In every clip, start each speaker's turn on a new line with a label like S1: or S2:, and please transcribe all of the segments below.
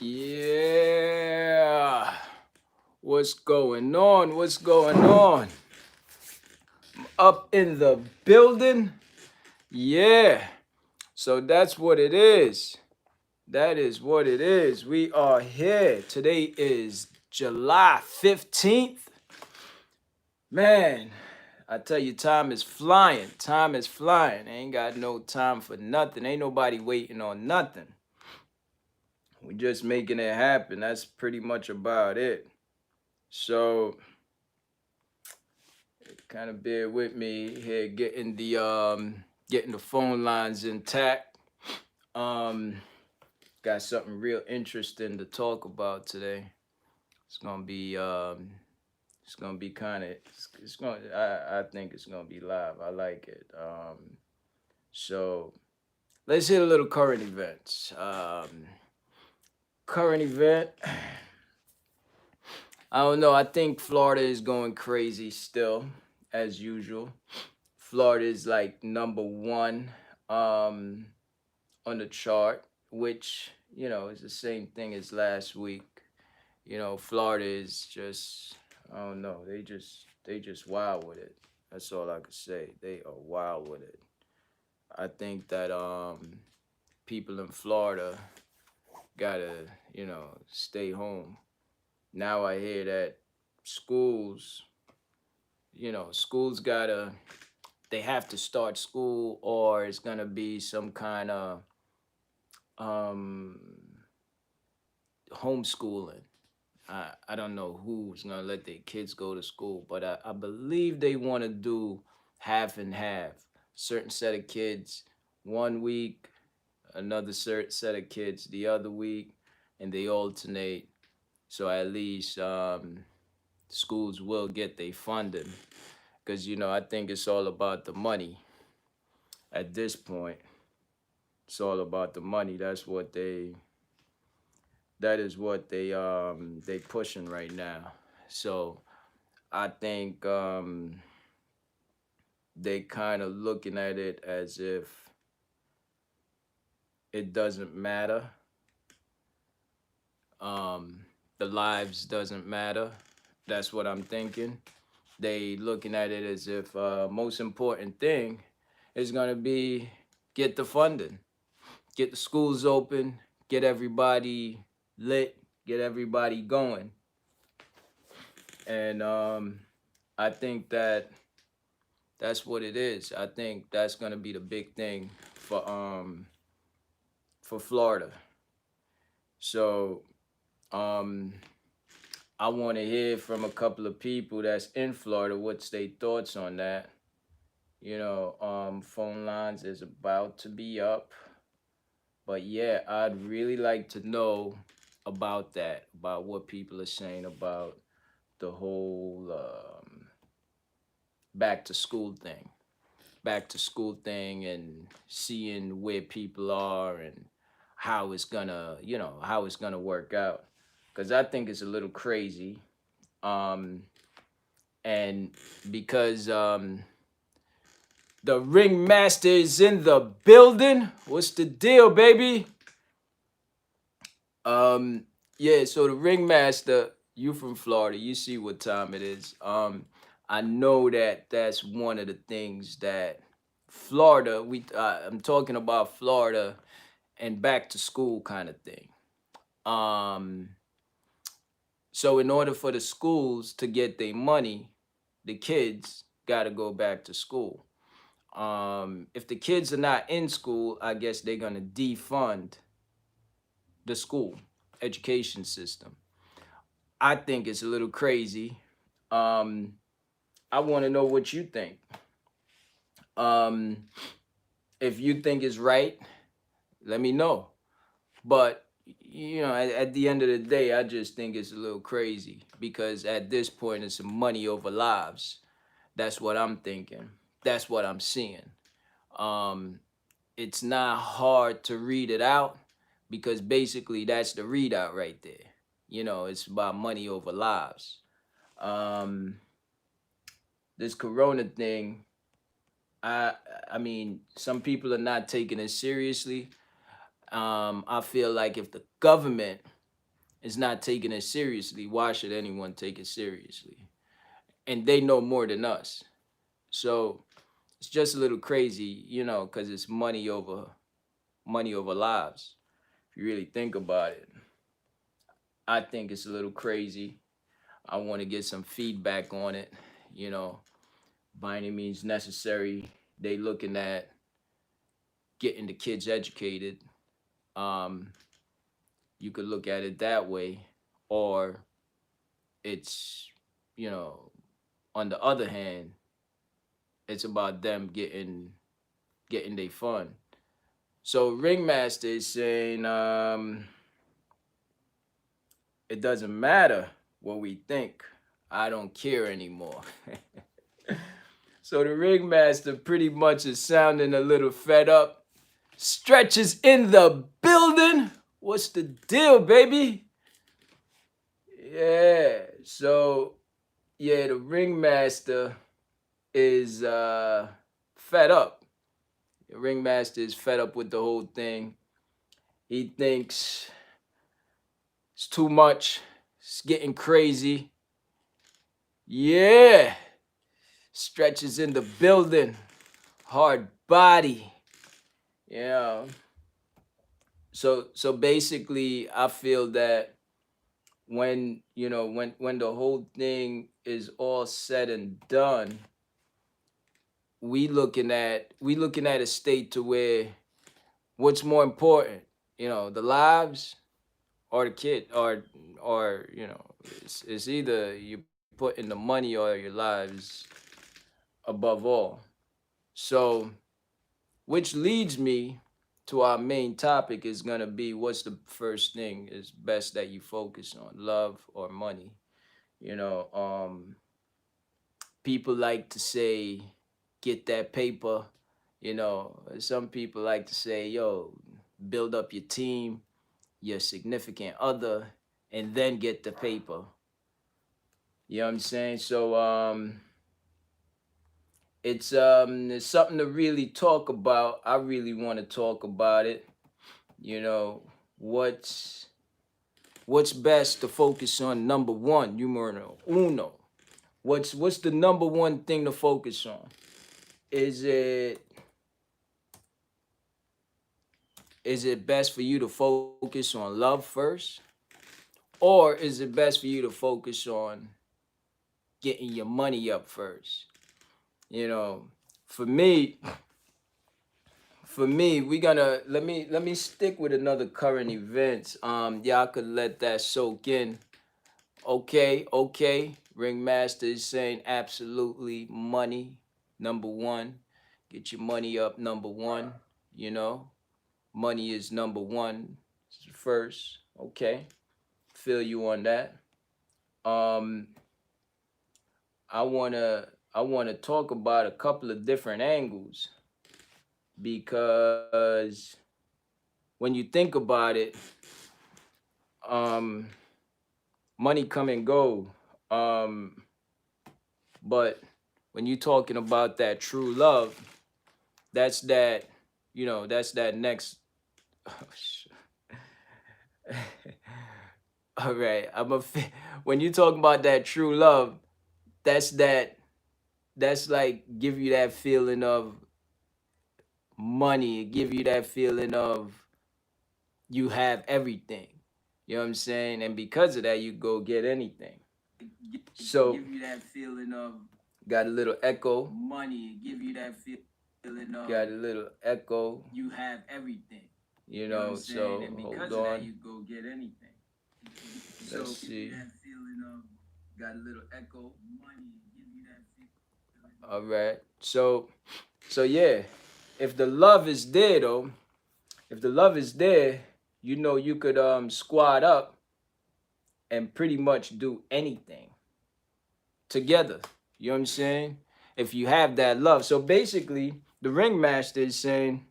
S1: Yeah. What's going on? What's going on? Up in the building? Yeah. So that's what it is. That is what it is. We are here. Today is July 15th. Man, I tell you, time is flying. Time is flying. Ain't got no time for nothing. Ain't nobody waiting on nothing. We just making it happen. That's pretty much about it. So kind of bear with me here, getting the phone lines intact. Um, got something real interesting to talk about today. It's gonna be it's gonna be kind of it's gonna I think it's gonna be live. I like it. So let's hit a little current events. Current event. I don't know. I think Florida is going crazy still, as usual. Florida is like number one um, on the chart, which is the same thing as last week. Florida is just I don't know. They just wild with it. That's all I could say. They are wild with it. I think that people in Florida gotta stay home. Now I hear that schools, schools gotta they have to start school or it's gonna be some kind of um, homeschooling. I don't know who's gonna let their kids go to school, but I believe they want to do half and half. Certain set of kids 1 week, another certain set of kids the other week, and they alternate. So at least schools will get their funding, because I think it's all about the money at this point. It's all about the money. That is what they pushing right now. So I think they kind of looking at it as if it doesn't matter. Um, the lives doesn't matter. That's what I'm thinking. They looking at it as if most important thing is gonna be get the funding, get the schools open, get everybody lit, get everybody going. And I think that's what it is. I think that's gonna be the big thing for Florida. So um, I want to hear from a couple of people that's in Florida. What's their thoughts on that? Phone lines is about to be up. But yeah, I'd really like to know about that, about what people are saying about the whole back to school thing. Back to school thing and seeing where people are and how it's gonna work out. Cause I think it's a little crazy. Um, and because the ringmaster is in the building. What's the deal, baby? Um, yeah, so the ringmaster, you from Florida, you see what time it is. I know that that's one of the things that Florida, I'm talking about Florida and back to school kind of thing. Um, so in order for the schools to get their money, the kids got to go back to school. If the kids are not in school, I guess they're gonna defund the school education system. I think it's a little crazy. Um, I want to know what you think. Um, if you think it's right, let me know. But at the end of the day, I just think it's a little crazy because at this point, it's money over lives. That's what I'm thinking. That's what I'm seeing. Um, it's not hard to read it out because basically that's the readout right there. It's about money over lives. Um, this corona thing, I I mean, some people are not taking it seriously. I feel like if the government is not taking it seriously, why should anyone take it seriously? And they know more than us. So it's just a little crazy, because it's money over lives. If you really think about it, I think it's a little crazy. I want to get some feedback on it. You know, by any means necessary, they looking at getting the kids educated. Um, you could look at it that way, or it's, you know, on the other hand, it's about them getting their fun. So Ringmaster is saying, it doesn't matter what we think. I don't care anymore. So the ringmaster pretty much is sounding a little fed up. Stretches in the building. What's the deal, baby? Yeah. So yeah, the ringmaster is fed up. The ringmaster is fed up with the whole thing. He thinks it's too much. It's getting crazy. Yeah. Stretches in the building. Hard body. Yeah. So basically I feel that when the whole thing is all said and done, we looking at a state to where what's more important, the lives or the kid, or it's either you put in the money or your lives above all. So which leads me to our main topic is going to be what's the first thing is best that you focus on, love or money. You know, people like to say, get that paper. Some people like to say, yo, build up your team, your significant other, and then get the paper. You know what I'm saying? So it's something to really talk about. I really want to talk about it. You know, what's what's best to focus on? Number one, numero uno. What's the number one thing to focus on? Is it is it best for you to focus on love first? Or is it best for you to focus on getting your money up first? You know, for me, we gonna let me stick with another current events. Y'all could let that soak in. Okay. Ringmaster is saying absolutely money, number one. Get your money up, number one. You know, money is number one first. Okay. Feel you on that. Um, I wanna talk about a couple of different angles because when you think about it, um, money come and go. Um, but when you're talking about that true love, that's that's that next. All right, when you talk about that true love, that's that's like give you that feeling of money, give you that feeling of you have everything. You know what I'm saying? And because of that, you go get anything. So give you that feeling of got a little echo. Money, give you that feeling of got a little echo. You have everything. You know what I'm saying? And because of that, you go get anything. Let's see. That feeling of got a little echo. Money, give you that feeling. All right. So yeah, if the love is there though, if the love is there, you could squad up and pretty much do anything together. You know what I'm saying? If you have that love. So basically, the ringmaster is saying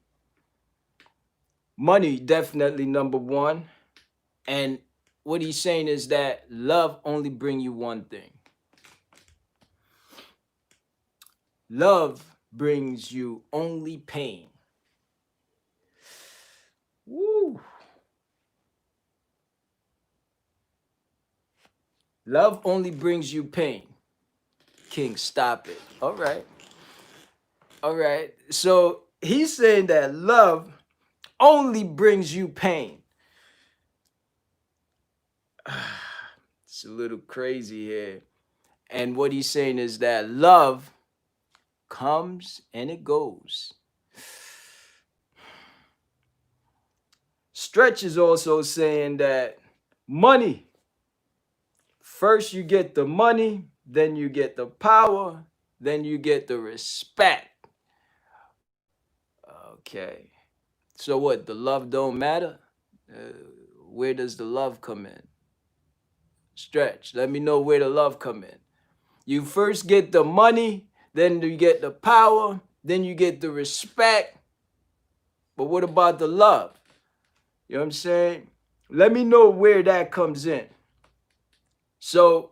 S1: money definitely number one. And what he's saying is that love only bring you one thing. Love brings you only pain. Woo. Love only brings you pain. King, stop it. All right. All right. So he's saying that love only brings you pain. It's a little crazy here. And what he's saying is that love comes and it goes. Stretch is also saying that money, first you get the money, then you get the power, then you get the respect. Okay. So what? The love don't matter? Uh, where does the love come in? Stretch. Let me know where the love come in. You first get the money, then you get the power, then you get the respect. But what about the love? You know what I'm saying? Let me know where that comes in. So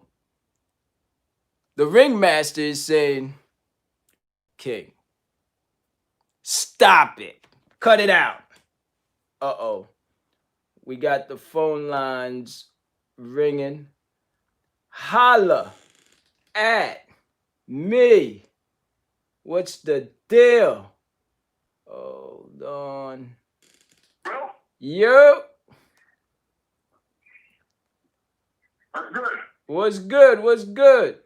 S1: the ringmaster is saying, King, stop it. Cut it out. Uh-oh. We got the phone lines ringing. Holla at me. What's the deal? Hold on. Yo.
S2: What's good?
S1: What's good? What's good?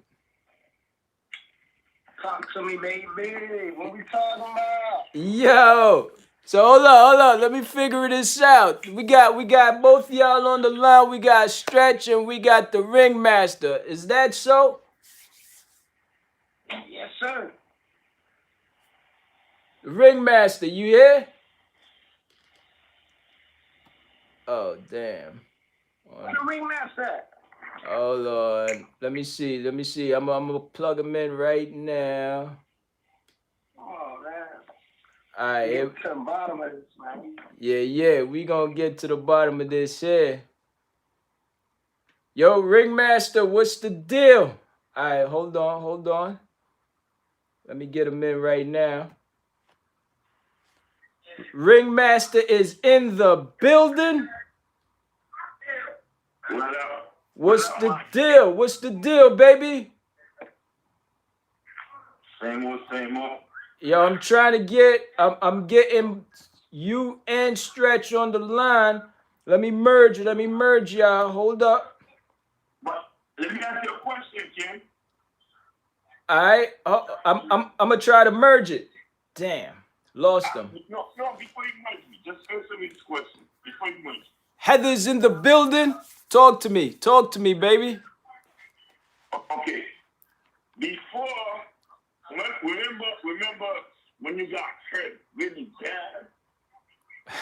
S2: Talk to me, baby. What we talking about?
S1: Yo. So hold on. Let me figure this out. We got both y'all on the line. We got Stretch and we got the ringmaster. Is that so?
S2: Yes, sir.
S1: Ringmaster, you here? Oh damn.
S2: Where the ringmaster at?
S1: Hold on. Let me see. I'm gonna plug him in right now.
S2: Oh man.
S1: All right.
S2: Get to the bottom of this, man.
S1: Yeah. We gonna get to the bottom of this here. Yo, ringmaster, what's the deal? All right, hold on. Let me get him in right now. Ringmaster is in the building.
S2: What up?
S1: What's the deal? What's the deal, baby?
S2: Same old.
S1: Yo, I'm trying to get, I'm getting you and Stretch on the line. Let me merge y'all. Hold up.
S2: But let me ask you a question, Ken.
S1: All right, I'm gonna try to merge it. Damn, lost him.
S2: No, before you merge me, just answer me this question. Before you merge.
S1: Heather's in the building. Talk to me, baby.
S2: Okay. Before, remember when you got hurt really bad?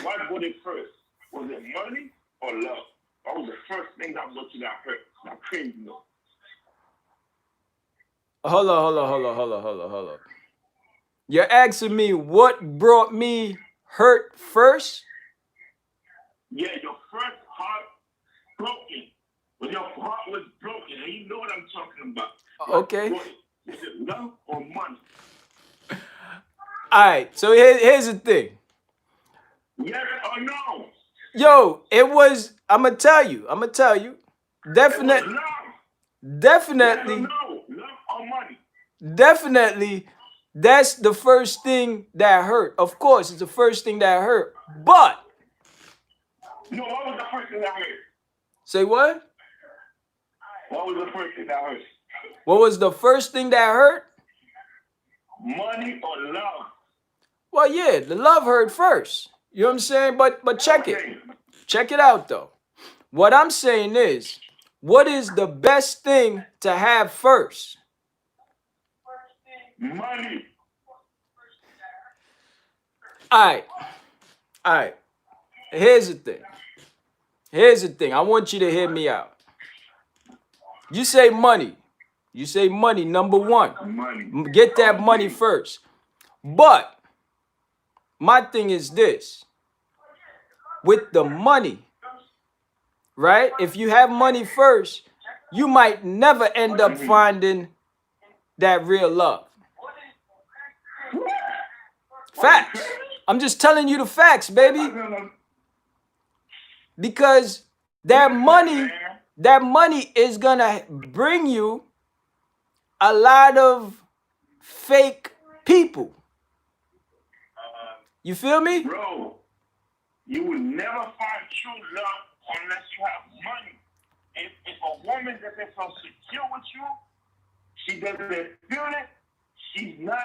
S2: What was it first? Was it money or love? That was the first thing that got you got hurt. That crazy, you know.
S1: Hold on. You're asking me what brought me hurt first?
S2: Yeah, your first heart broken. When your heart was broken, and you know what I'm talking about.
S1: Okay.
S2: Was it love or money?
S1: All right, so here's the thing.
S2: Yes or no?
S1: Yo, it was, I'm gonna tell you. Definitely.
S2: Yes or no? Love or money?
S1: Definitely, that's the first thing that hurt. Of course, it's the first thing that hurt. But
S2: No, what was the first thing that hurt?
S1: say what?
S2: What was the first thing that hurt?
S1: What was the first thing that hurt?
S2: Money or love?
S1: Well, yeah, the love hurt first. You know what I'm saying? But check it. Check it out though. What I'm saying is, what is the best thing to have first?
S2: Money.
S1: All right. Here's the thing. I want you to hear me out. You say money. Number one.
S2: Money.
S1: Get that money first. But my thing is this. With the money, right? If you have money first, you might never end up finding that real love. Facts. I'm just telling you the facts, baby. Because that money that money is gonna bring you a lot of fake people. You feel me?
S2: Bro, you will never find true love unless you have money. If a woman doesn't feel secure with you, she doesn't feel it, she's not,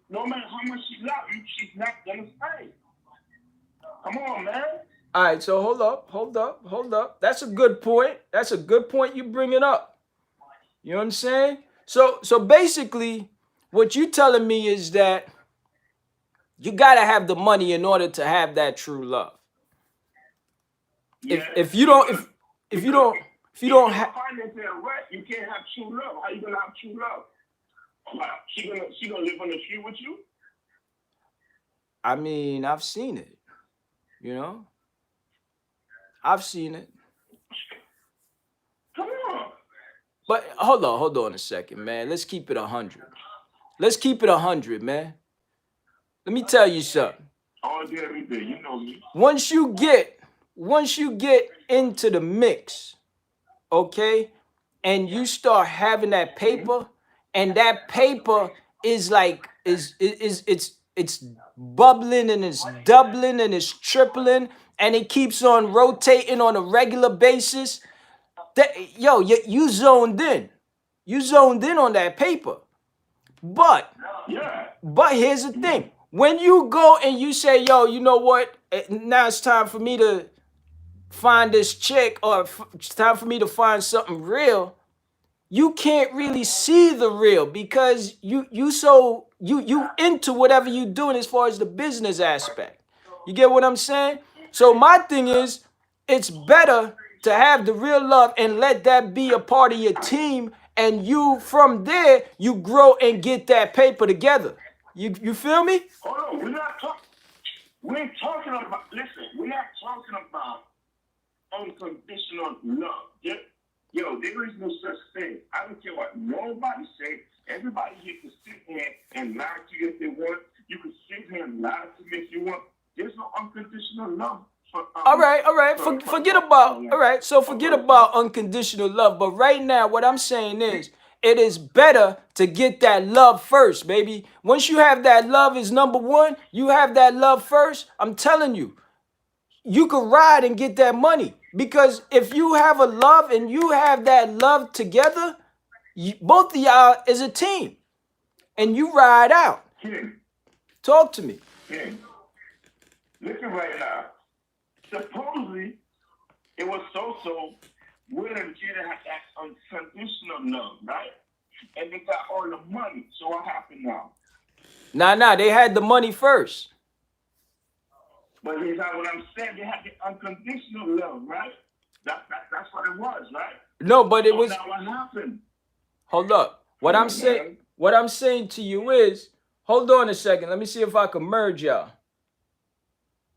S2: no matter how much she loves you, she's not gonna stay. Come on, man.
S1: All right, so hold up. That's a good point. That's a good point you bring it up. You know what I'm saying? So basically, what you telling me is that you gotta have the money in order to have that true love.
S2: Yeah,
S1: If you don't
S2: because
S1: if you
S2: because
S1: don't if you
S2: if
S1: don't
S2: your
S1: have,
S2: finances are right, you can't have true love. How you gonna have true love? Like, she gonna live on the street with you?
S1: I mean, I've seen it. You know, I've seen it.
S2: Come on.
S1: But hold on a second, man. Let's keep it 100. Let's keep it 100, man. Let me tell you something.
S2: All day, every day. You know me.
S1: Once you get once you get into the mix, okay, and you start having that
S2: Hmm.
S1: paper, and that paper is like it's bubbling and it's doubling and it's tripling and it keeps on rotating on a regular basis. That yo, you zoned in. You zoned in on that paper. But
S2: Yeah.
S1: but here's the thing. When you go and you say, yo, you know what? Now it's time for me to find this chick, or it's time for me to find something real. You can't really see the real because you into whatever you doing as far as the business aspect. You get what I'm saying? So my thing is, it's better to have the real love and let that be a part of your team, and you from there you grow and get that paper together. You feel me?
S2: Hold on. We're not talking. We ain't talking about. Listen, we're not talking about unconditional love. Yo, there is no such thing. I don't care what nobody say. Everybody here can sit here and lie to you if they want. You can sit here and lie to me if you want. There's no unconditional love for
S1: All right. Forget about all right. So
S2: a
S1: forget
S2: person.
S1: about unconditional love. But right now, what I'm saying is, it is better to get that love first, baby. Once you have that love is number one, you have that love first. I'm telling you, you can ride and get that money because if you have a love and you have that love together, both of y'all is a team, and you ride out.
S2: King,
S1: Talk to me.
S2: King, listen right now. Supposedly, it was so Will and Jada had that unconditional love, right? And they got all the money. So what happened now?
S1: Nah. They had the money first.
S2: But here's how what I'm saying. They had the unconditional love, right? That's what it was, right?
S1: No, but it
S2: So
S1: was.
S2: now what happened?
S1: Hold up. What
S2: Come
S1: I'm
S2: on,
S1: saying,
S2: man.
S1: what I'm saying to you is, hold on a second. Let me see if I can merge y'all.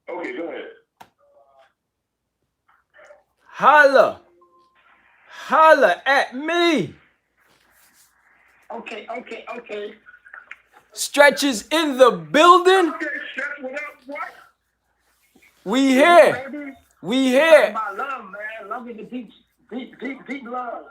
S2: Okay, go ahead.
S1: Holla, holla at me.
S2: Okay.
S1: Stretches in the building.
S2: Okay, Chef, what up? What?
S1: We
S2: What's up,
S1: here.
S2: baby?
S1: We
S2: It's talking
S1: here.
S2: about love, man. Love is a deep love.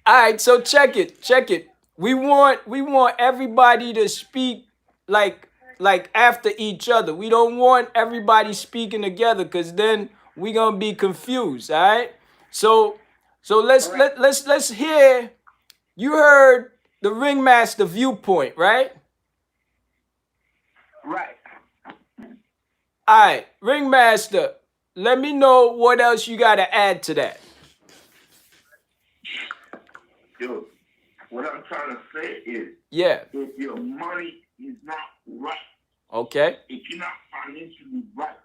S1: All right, so check it. We want everybody to speak like after each other. We don't want everybody speaking together because then we gonna be confused. All right. So so let's
S2: Correct.
S1: let's hear. You heard the ringmaster viewpoint, right?
S2: Right.
S1: All right, ringmaster. Let me know what else you got to add to that.
S2: Yo, what I'm trying to say is
S1: Yeah.
S2: if your money is not right,
S1: Okay.
S2: if you're not financially right,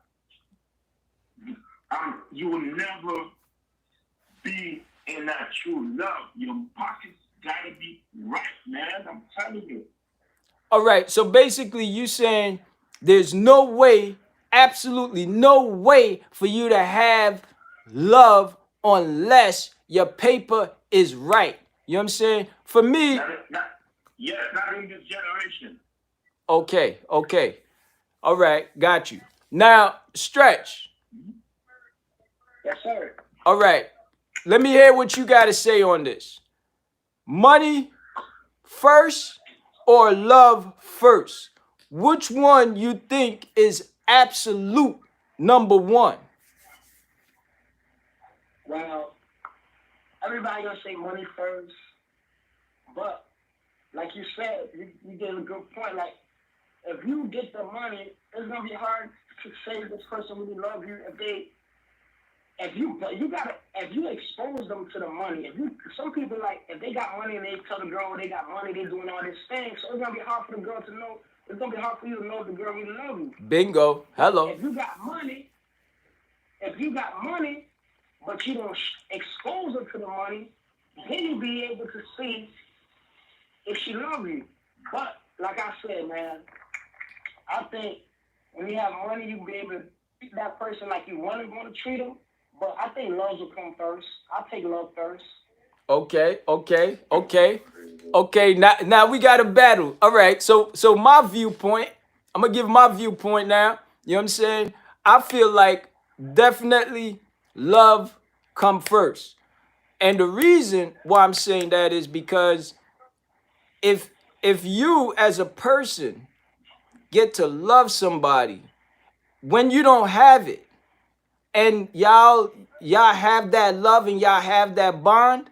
S2: you will never be in that true love. Your pockets gotta be right, man. I'm telling you.
S1: All right. So basically, you saying there's no way, absolutely no way for you to have love unless your paper is right. You know what I'm saying? For me,
S2: Not in this generation.
S1: okay. All right, got you. Now, stretch.
S2: Yes, sir.
S1: All right. Let me hear what you got to say on this. Money first or love first? Which one you think is absolute number one?
S3: Well, everybody gonna say money first, but like you said, you gave a good point. Like if you get the money, it's gonna be hard to say this person really loves you if you expose them to the money. If you some people like if they got money and they tell the girl they got money, they doing all this thing, so it's gonna be hard for the girl to know. It's gonna be hard for you to know if the girl really loves you.
S1: Bingo.
S3: But
S1: Hello.
S3: if you got money, but you don't expose her to the money, then you'll be able to see if she loves you. But like I said, man, I think when you have money, you be able to treat that person like you want to treat them. But I think love will come first. I'll take love first.
S1: Okay, okay, okay, okay. Now we got a battle. All right. So my viewpoint. I'm gonna give my viewpoint now. You know what I'm saying? I feel like definitely love come first, and the reason why I'm saying that is because if if you as a person get to love somebody when you don't have it, and y'all have that love and y'all have that bond.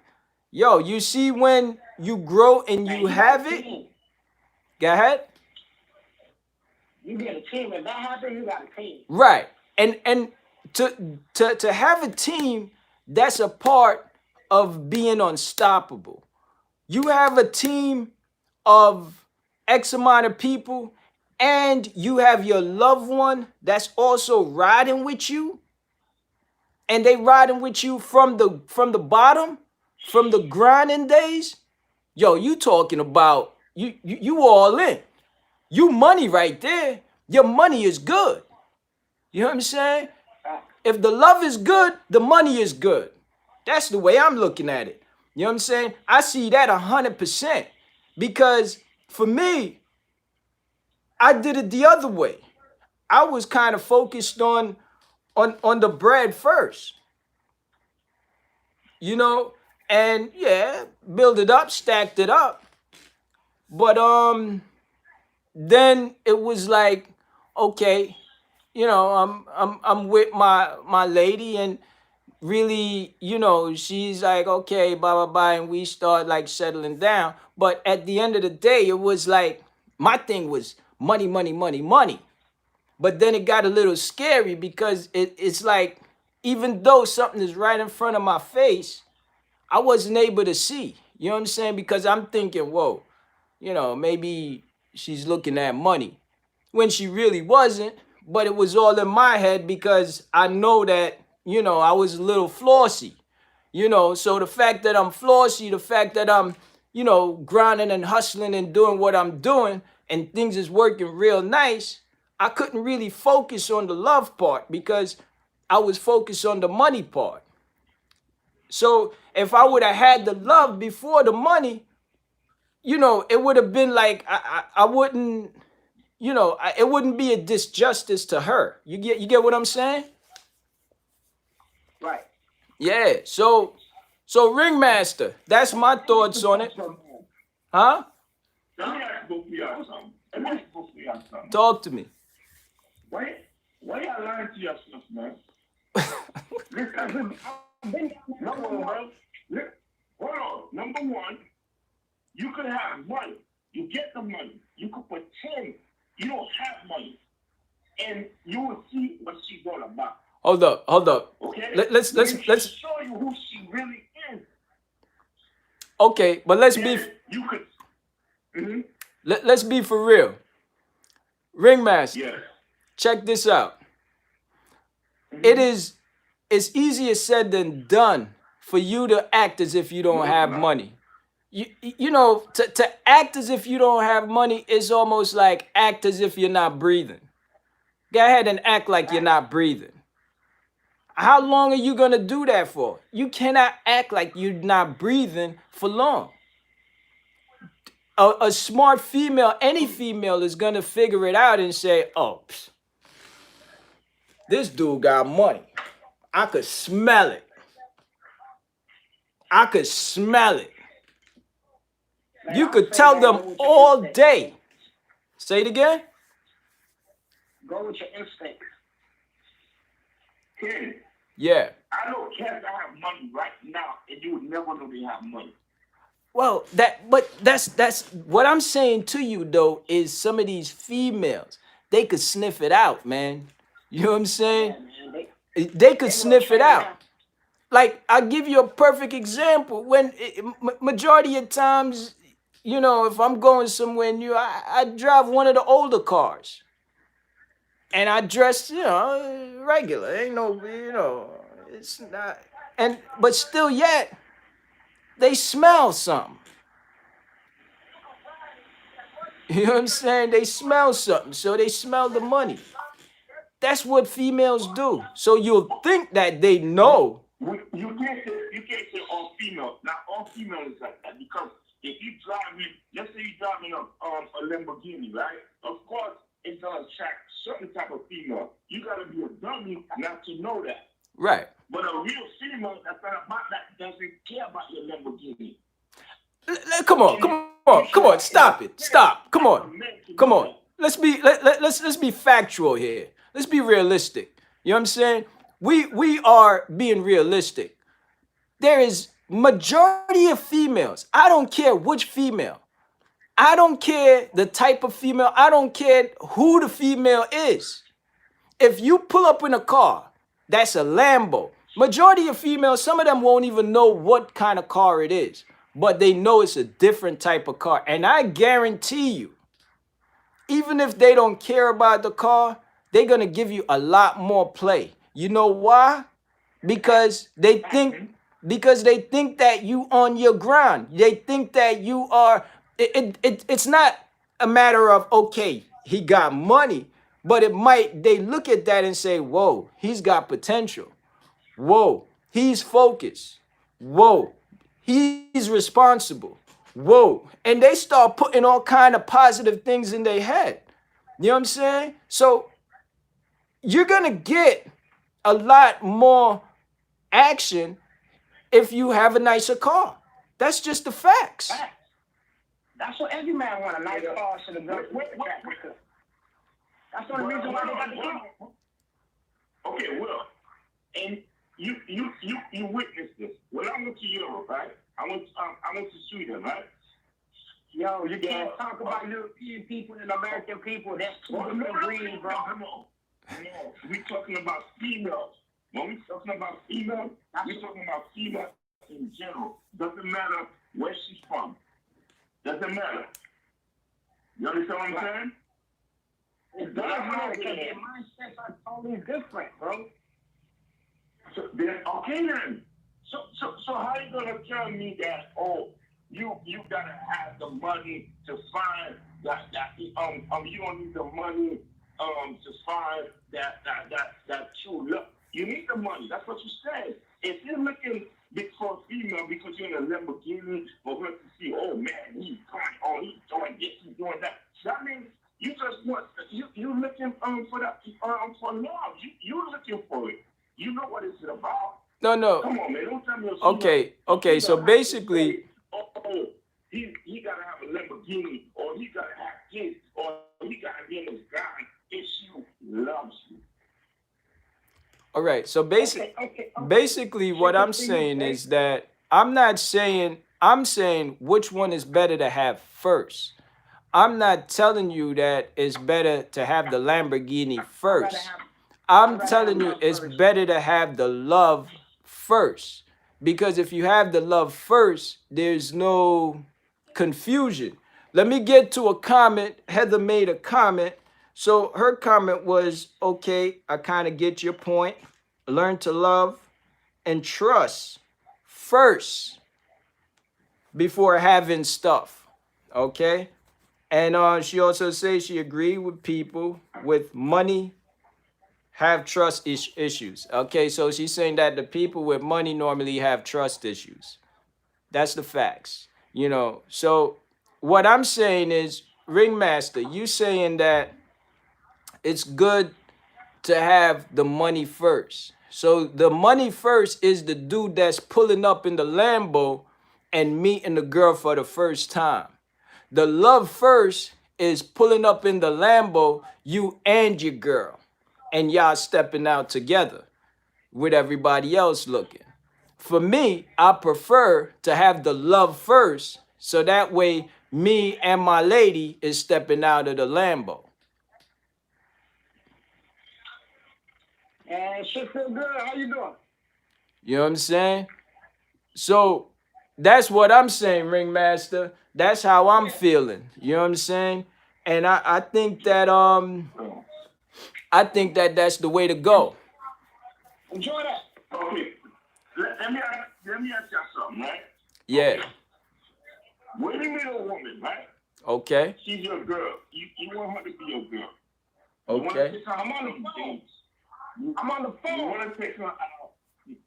S1: Yo, you see when you grow and
S3: Man,
S1: you
S3: you got a
S1: have it.
S3: team.
S1: Go ahead.
S3: You get a team. If that happens, you got a team.
S1: Right. And to have a team, that's a part of being unstoppable. You have a team of X amount of people, and you have your loved one that's also riding with you, and they riding with you from the bottom, from the grinding days. Yo, you talking about you all in. You money right there. Your money is good. You know what I'm saying? If the love is good, the money is good. That's the way I'm looking at it. You know what I'm saying? I see that 100% because for me, I did it the other way. I was kind of focused on the bread first, you know, and yeah, build it up, stacked it up. But then it was like, okay, I'm with my lady, and really, she's like, okay, blah blah blah, and we start like settling down. But at the end of the day, it was like my thing was money, money, money, money. But then it got a little scary because it's like even though something is right in front of my face, I wasn't able to see. You know what I'm saying? Because I'm thinking, whoa, maybe she's looking at money when she really wasn't. But it was all in my head because I know that, I was a little flossy, So the fact that I'm flossy, the fact that I'm, grinding and hustling and doing what I'm doing and things is working real nice, I couldn't really focus on the love part because I was focused on the money part. So if I would have had the love before the money, it would have been like I wouldn't, it wouldn't be a disjustice to her. You get what I'm saying?
S3: Right.
S1: Yeah. So Ringmaster, that's my thoughts on it. Huh?
S2: Let me ask both of y'all something. Let me ask both of y'all something.
S1: Talk to me.
S2: Why, why y'all lying to yourself, man?
S3: Listen, I've been
S2: Number one, hold on. Number one, you could have money. You get the money. You could pretend you don't have money, and you will see what she's all about.
S1: Hold up.
S2: Okay?
S1: Let's
S2: show you who she really is.
S1: okay, but let's be
S2: Then you could. Mm-hmm.
S1: let's be for real. Ringmaster,
S2: Yes.
S1: check this out.
S2: Mm-hmm.
S1: It's easier said than done for you to act as if you don't have money. To act as if you don't have money is almost like act as if you're not breathing. Go ahead and act like you're not breathing. How long are you going to do that for? You cannot act like you're not breathing for long. A smart female, any female, is going to figure it out and say, oh, this dude got money. I could smell it. I could smell it.
S3: Man,
S1: You
S3: I would
S1: could
S3: say,
S1: tell
S3: man,
S1: them
S3: go with your
S1: all
S3: instinct, bro.
S1: day. Say it again.
S3: Go with your instinct.
S2: Kid,
S1: Yeah.
S2: I know cats that have money right now, and you would never know they have money.
S1: Well, but that's what I'm saying to you though is some of these females, they could sniff it out, man. You know what I'm saying?
S3: Yeah, man.
S1: They could
S3: They well
S1: sniff it
S3: trained
S1: out.
S3: now.
S1: Like I'll give you a perfect example. When majority of times, if I'm going somewhere new, I drive one of the older cars, and I dress, regular. Ain't no, it's not, and but still yet they smell something. You know what I'm saying? They smell something, so they smell the money. That's what females do. So you'll think that they know.
S2: You can't say all female. Not all female is like that because if you driving, let's say you're driving a Lamborghini, right? Of course, it's gonna attract certain type of female. You gotta be a dummy not to know that.
S1: Right.
S2: But a real female that's not about that doesn't care about your Lamborghini.
S1: Come on,
S2: And
S1: come on, come on, stop it, stop, come
S2: as
S1: on,
S2: a man to
S1: come
S2: know
S1: on.
S2: that.
S1: Let's be factual here. Let's be realistic. You know what I'm saying? We are being realistic. There is majority of females. I don't care which female. I don't care the type of female. I don't care who the female is. If you pull up in a car that's a Lambo, majority of females, some of them won't even know what kind of car it is, but they know it's a different type of car. And I guarantee you, even if they don't care about the car, they're gonna give you a lot more play. You know why? Because they think that you on your grind. They think that you are it's not a matter of okay, he got money, but it might they look at that and say, whoa, he's got potential. Whoa, he's focused. Whoa, he's responsible. Whoa. And they start putting all kind of positive things in their head. You know what I'm saying? So you're gonna get a lot more action if you have a nicer car. That's just the facts.
S3: Facts. That's what every man want, a nice
S2: Yeah.
S3: car to the gun.
S2: Wait.
S3: That's the only reason why they got the car.
S2: Okay, well, and you witnessed this. When I went to Europe, right? I went to Sweden, right?
S3: Yo, you can't talk about European people and American people. That's two
S2: Well,
S3: different breeds, bro.
S2: no. We talking about females. When we talking about females, we talking about females in general. Doesn't matter where she's from. Doesn't matter. You understand what I'm saying?
S3: It does matter because their mindsets are totally different, bro.
S2: So then, okay then. So how you gonna tell me that? Oh, you gotta have the money to find you don't need the money to find that true love. You need the money. That's what you said. If you're looking for a female because you're in a Lamborghini or going to see, oh man, he's fine, oh he's doing this, he's doing that. That means you just want you looking for that for love. You looking for it. You know what it's about.
S1: No, no.
S2: Come on, man. Don't tell me a
S1: Okay. So basically,
S2: oh, he gotta have a Lamborghini, or he gotta have this, or he gotta be in his guy. If she loves you.
S1: all right. So
S3: Okay.
S1: basically what I'm saying is that I'm not saying I'm saying which one is better to have first. I'm not telling you that it's better to have the Lamborghini
S3: I'd rather
S1: first.
S3: have
S1: I'm
S3: I'd rather have
S1: telling you
S3: love
S1: it's
S3: first.
S1: better to have the love first. Because if you have the love first, there's no confusion. Let me get to a comment. Heather made a comment. So her comment was okay, I kind of get your point. Learn to love and trust first before having stuff. Okay? And she also says she agreed with people with money have trust issues. Okay, so she's saying that the people with money normally have trust issues. That's the facts. So what I'm saying is, Ringmaster, you saying that it's good to have the money first. So the money first is the dude that's pulling up in the Lambo and meeting the girl for the first time. The love first is pulling up in the Lambo, you and your girl, and y'all stepping out together with everybody else looking. For me, I prefer to have the love first, so that way me and my lady is stepping out of the Lambo.
S3: And shit feel good. How you doing?
S1: You know what I'm saying? So that's what I'm saying, Ringmaster. That's how I'm feeling. You know what I'm saying? And I think that that's the way to go.
S3: Enjoy that.
S2: Okay. Let me ask y'all something, right?
S1: Yeah.
S2: Okay. When you meet a woman, right?
S1: Okay.
S2: She's your girl. You want her to be your girl. You want to
S1: Okay.
S2: take her
S3: I'm on the
S2: on
S3: phone.
S2: dates.
S3: I'm on the
S2: You
S3: phone.
S2: want to take her out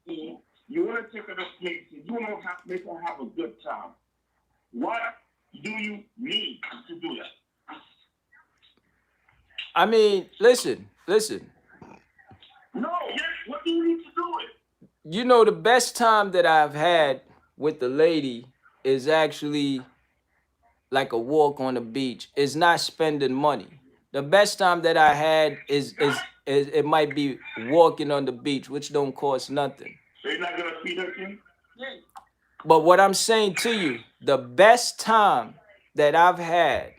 S2: to eat. You want to take her to places. You want to make her have a good time. What do you need to do that?
S1: I mean, listen.
S2: No, yes. What do you need to do it?
S1: You know, the best time that I've had with the lady is actually like a walk on the beach. It's not spending money. The best time that I had is it might be walking on the beach, which don't cost nothing.
S2: So you're not gonna feed her kid?
S1: But what I'm saying to you, the best time that I've had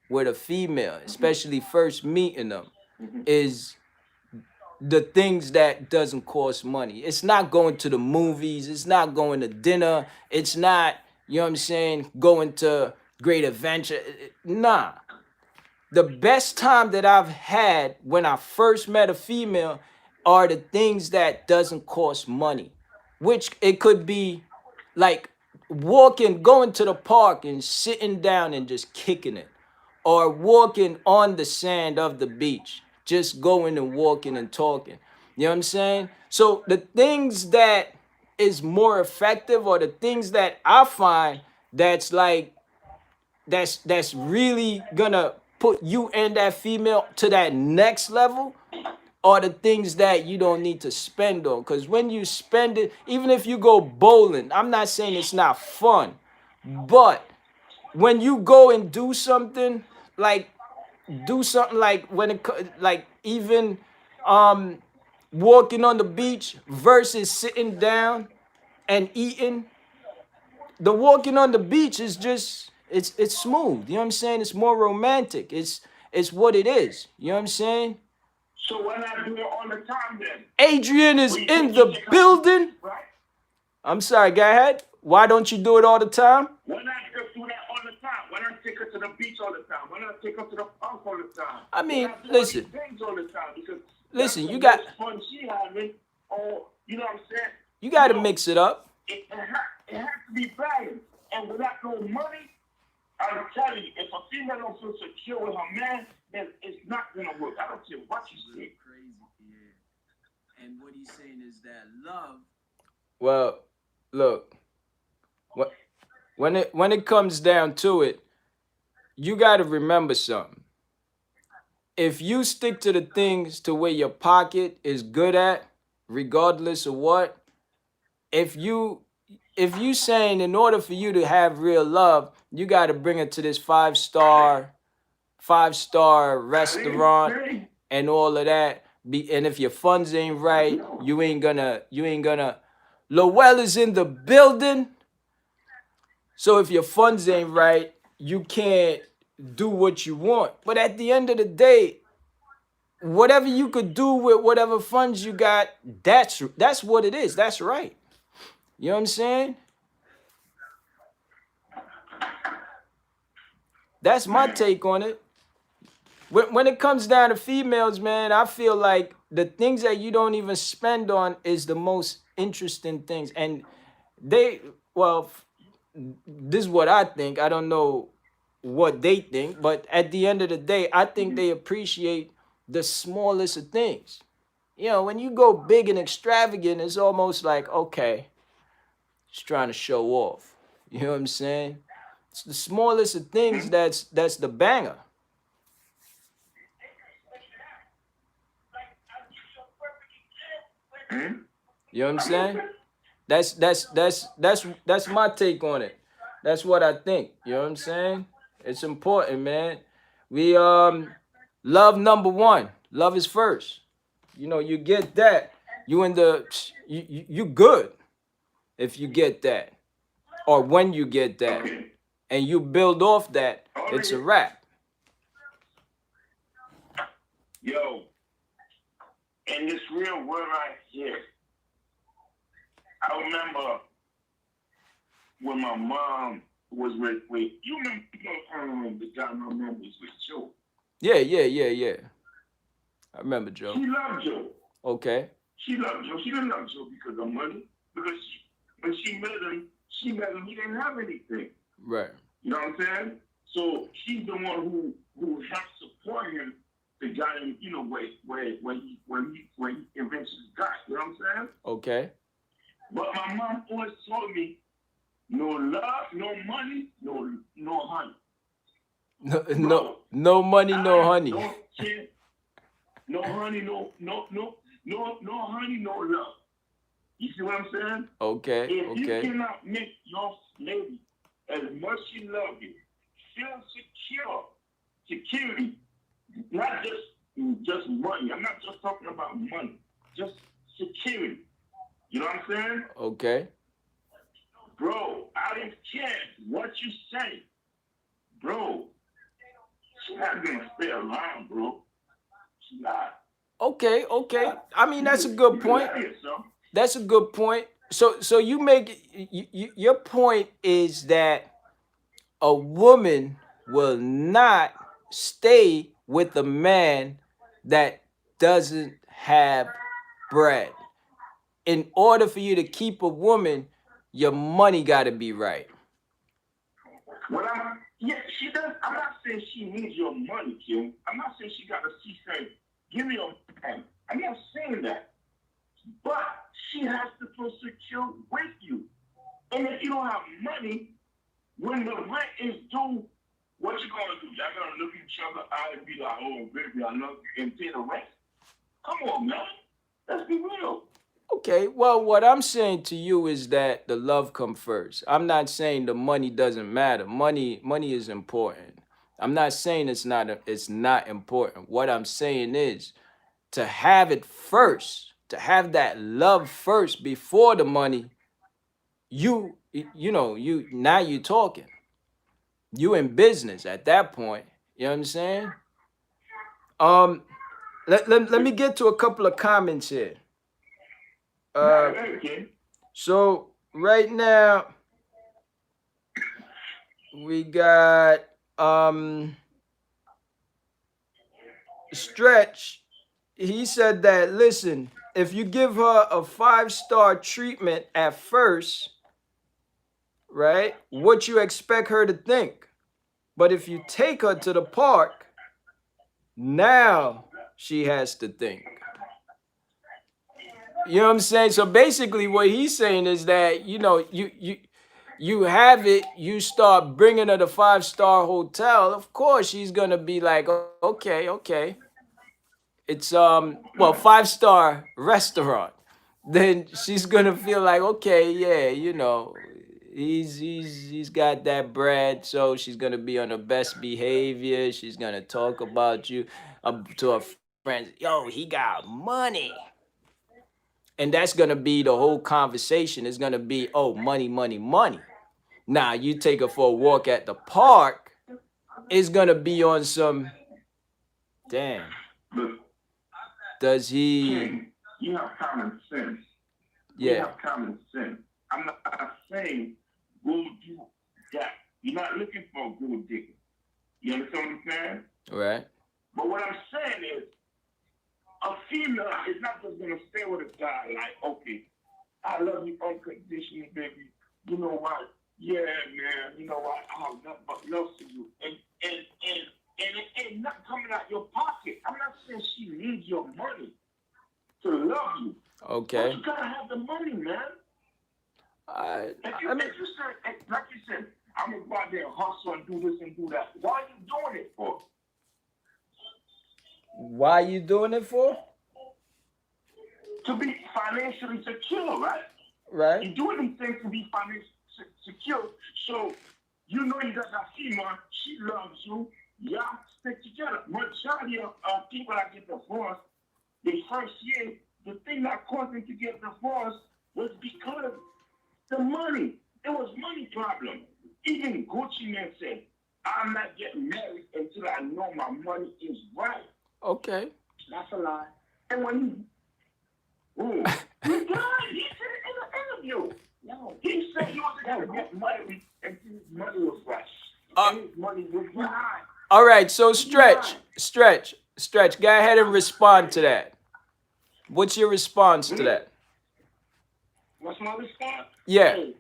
S1: with a female, especially first meeting them, is the things that doesn't cost money. It's not going to the movies, it's not going to dinner, it's not, you know what I'm saying, going to great adventure. Nah. The best time that I've had when I first met a female are the things that doesn't cost money, which it could be like walking, going to the park and sitting down and just kicking it, or walking on the sand of the beach, just going and walking and talking. You know what I'm saying? So the things that is more effective, or the things that I find that's like that's really gonna put you and that female to that next level, are the things that you don't need to spend on. Because when you spend it, even if you go bowling, I'm not saying it's not fun, but when you go and like do something like when like even um walking on the beach versus sitting down and eating, the walking on the beach is just it's smooth. You know what I'm saying? It's more romantic. It's what it is. You know what I'm saying?
S2: So why not do it all the time then?
S1: Adrian is
S2: Well,
S1: in
S2: you
S1: the
S2: take her,
S1: building.
S2: right?
S1: I'm sorry, go ahead. Why don't you do it all the time?
S2: Why not just do that all the time? Why not take her to the beach all the time? Why not take her to the park all the time?
S1: I
S2: Why
S1: mean,
S2: not do all these
S1: listen,
S2: things all the time? Because that's
S1: listen.
S2: the
S1: You got
S2: most fun she having. Or you know what I'm saying?
S1: you got to
S2: No,
S1: mix it up.
S2: it has to be balanced. And without no money, I'm telling you, if a female don't feel secure with her man, then it's not gonna work. I don't care what you say.
S1: Crazy, yeah. And what he's saying is that love. Well, look, when it comes down to it, you got to remember something. If you stick to the things to where your pocket is good at, regardless of what, if you if you saying in order for you to have real love, you got to bring it to this five star restaurant and all of that. And if your funds ain't right, you ain't gonna. Lowell is in the building. So if your funds ain't right, you can't do what you want. But at the end of the day, whatever you could do with whatever funds you got, that's what it is. That's right. You know what I'm saying? That's my take on it. When it comes down to females, man, I feel like the things that you don't even spend on is the most interesting things. And they, well, this is what I think. I don't know what they think, but at the end of the day, I think they appreciate the smallest of things. You know, when you go big and extravagant, it's almost like, okay, just trying to show off. You know what I'm saying? It's the smallest of things that's the banger. You know what I'm
S2: I'm
S1: saying?
S2: listening.
S1: That's my take on it. That's what I think. You know what I'm saying? It's important, man. We love number one. Love is first. You know, you get that. You in the you good if you get that. Or when you get that.
S2: Okay.
S1: And you build off that, it's a
S2: Only,
S1: wrap.
S2: yo, in this real world right here, I remember when my mom was with you remember the guy my mom was with Joe.
S1: Yeah, yeah, yeah, yeah. I remember Joe.
S2: She loved Joe.
S1: Okay.
S2: She loved Joe. She didn't love Joe because of money. Because when she met him, he didn't have anything.
S1: Right.
S2: You know what I'm saying? So she's the one who helped support him to get him, you know, when he eventually got. You know what I'm saying?
S1: Okay.
S2: But my mom always told me, no love, no money, no honey.
S1: No, no,
S2: Bro,
S1: no money, no
S2: I
S1: honey.
S2: don't care. No honey, no honey, no love. You see what I'm saying?
S1: Okay,
S2: If you
S1: okay.
S2: cannot make your lady as much she love you, feel security, not just money. I'm not just talking about money, just security. You know what I'm saying?
S1: Okay.
S2: Bro, I don't care what you say. Bro, she's not gonna stay around, bro. She's not.
S1: Okay, okay. I mean, that's a
S2: You
S1: good
S2: can
S1: point.
S2: lie yourself.
S1: That's a good point. So you make your point is that a woman will not stay with a man that doesn't have bread. In order for you to keep a woman, your money got to be right.
S2: When yeah, she does. I'm not saying she needs your money, Kim. I'm not saying she got to see saying, give me your pen. I'm not saying that. But she has to feel secure with you. And if you don't have money, when the rent is due, what you gonna do? Y'all gonna look at each other eye and be like, oh baby, I love you and pay the rent? Come on, man. Let's be real.
S1: Okay, well, what I'm saying to you is that the love come first. I'm not saying the money doesn't matter. Money is important. I'm not saying it's not important. What I'm saying is to have it first, to have that love first before the money. You now you talking. You in business at that point. You know what I'm saying? Um, let me get to a couple of comments here.
S2: Not
S1: Uh,
S2: okay.
S1: so right now we got Stretch. He said that listen, if you give her a 5-star treatment at first, right? What you expect her to think. But if you take her to the park, now she has to think. You know what I'm saying? So basically what he's saying is that, you have it, you start bringing her to 5-star hotel, of course she's going to be like, okay, okay. It's well, 5-star restaurant. Then she's going to feel like, okay, yeah, he's got that bread, so she's going to be on her best behavior. She's going to talk about you to her friends. Yo, he got money. And that's gonna be the whole conversation. It's gonna be, oh, money, money, money. Now you take her for a walk at the park, it's gonna be on some, damn.
S2: Look,
S1: Does he?
S2: King, you have common sense. We
S1: Yeah.
S2: have common sense. I'm not saying go do that. You're not looking for a gold digger. You understand what I'm saying?
S1: Right.
S2: But what I'm saying is, a female is not just gonna stay with a guy like, okay, I love you unconditionally, baby. You know what? Yeah, man. You know what? I have nothing but love for you, and it ain't not coming out your pocket. I'm not saying she needs your money to love you, but
S1: Okay.
S2: you gotta have the money, man.
S1: I
S2: If
S1: I mean,
S2: you said, like you said, I'm gonna go out there and hustle and do this and do that. Why are you doing it for?
S1: why you doing it for?
S2: to be financially secure, right?
S1: Right.
S2: You doing these things to be financially secure. So you know you got that female, she loves you. Y'all stick together. Majority of people that get divorced, the first year, the thing that caused them to get divorced was because the money. It was money problem. Even Gucci man said, "I'm not getting married until I know my money is right."
S1: Okay.
S3: That's a lie.
S2: And when he died, he said it in the interview.
S3: No.
S2: He said he wasn't going to get money until his money was right.
S1: Uh,
S2: And his money was right.
S1: all right. So
S3: He lied.
S1: stretch. Go ahead and respond to that. What's your response to
S2: Hmm?
S1: that?
S3: What's my response?
S1: Yeah.
S3: Hey,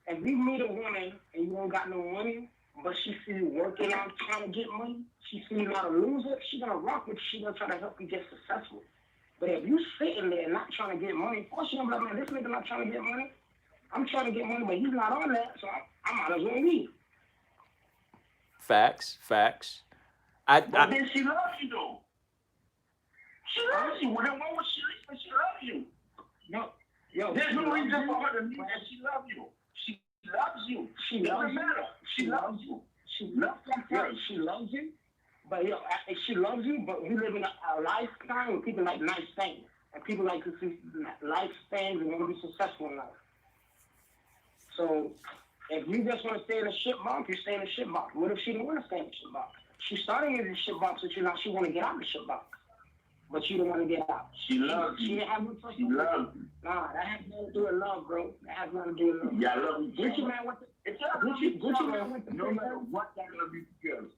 S3: if you meet a woman and you don't got no money, but she see you working out trying to get money, she see you not a loser, she gonna rock with you, she gonna try to help you get successful. But if you sitting there not trying to get money, of course you're gonna be like, man, this nigga not trying to get money. I'm trying to get money, but he's not on that, so I might as well leave.
S1: Facts. I,
S2: But
S1: I
S2: then she loves you, though. She loves you. Well, then why would she leave when she loves you?
S3: No, yo,
S2: There's
S3: she
S2: no
S3: loves
S2: reason
S3: you.
S2: for her to leave and she loves you. She loves you.
S3: She
S2: It
S3: loves
S2: doesn't
S3: you.
S2: matter. She loves you.
S3: She
S2: Love comes
S3: yo,
S2: first.
S3: she loves you. But yo, she loves you, but we live in a lifetime where people like nice things. And people like to see life things and want to be successful in life. So if you just want to stay in a shit box, you stay in a shit box. What if she don't want to stay in a shit box? She's starting in a shit box with you now. She want to get out of the shit box, but you don't want to get out.
S2: She loves
S3: She
S2: you.
S3: didn't have no trust.
S2: She loves you.
S3: Nah, that has nothing to do with love, bro. That has nothing to do with love.
S2: Yeah, I love you.
S3: Gucci man went to
S2: If y'all love each
S3: Gucci
S2: other,
S3: man went to
S2: no matter
S3: prison.
S2: what, y'all love you together.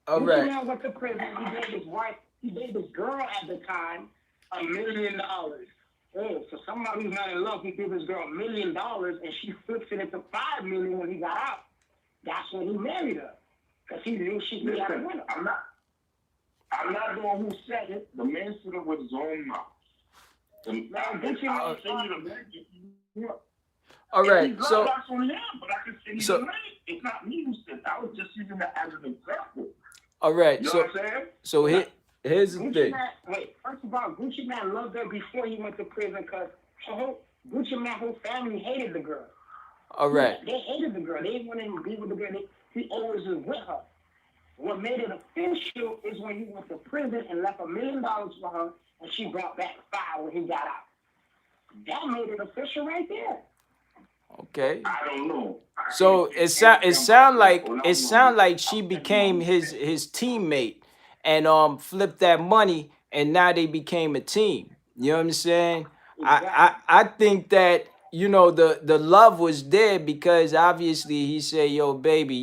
S1: all
S3: Gucci
S1: right.
S3: man went to prison. He gave his wife, he gave his girl at the time $1 million. Oh, so somebody who's not in love, he gave his girl $1 million and she flips it into 5 million when he got out. That's when he married her. Because he knew she could have a
S2: Listen,
S3: winner.
S2: I'm not the one who said it. The man said it with his own mouth.
S3: Now,
S2: I'll
S3: Gucci
S2: send
S3: man,
S2: you the link if you want.
S1: All
S2: If
S1: right.
S2: he's not,
S1: So
S2: that's on him, but I can send you
S1: so
S2: the link. It's not me who said that. I was just using that as an example.
S1: all right.
S2: You know
S1: So
S2: what I'm saying?
S1: so here's the
S3: Gucci
S1: thing.
S3: man, wait, first of all, Gucci man loved her before he went to prison because Gucci man whole family hated the girl.
S1: All right.
S3: They hated the girl. They didn't want him to be with the girl. He always was with her. What made it official is when he went to prison and left $1 million for her, and she brought back 5 when he got out. That made it official right there.
S1: Okay.
S2: I don't know.
S1: So it sound like she became his teammate and flipped that money and now they became a team. You know what I'm saying?
S3: Exactly.
S1: I think that the love was there because obviously he said, "Yo, baby,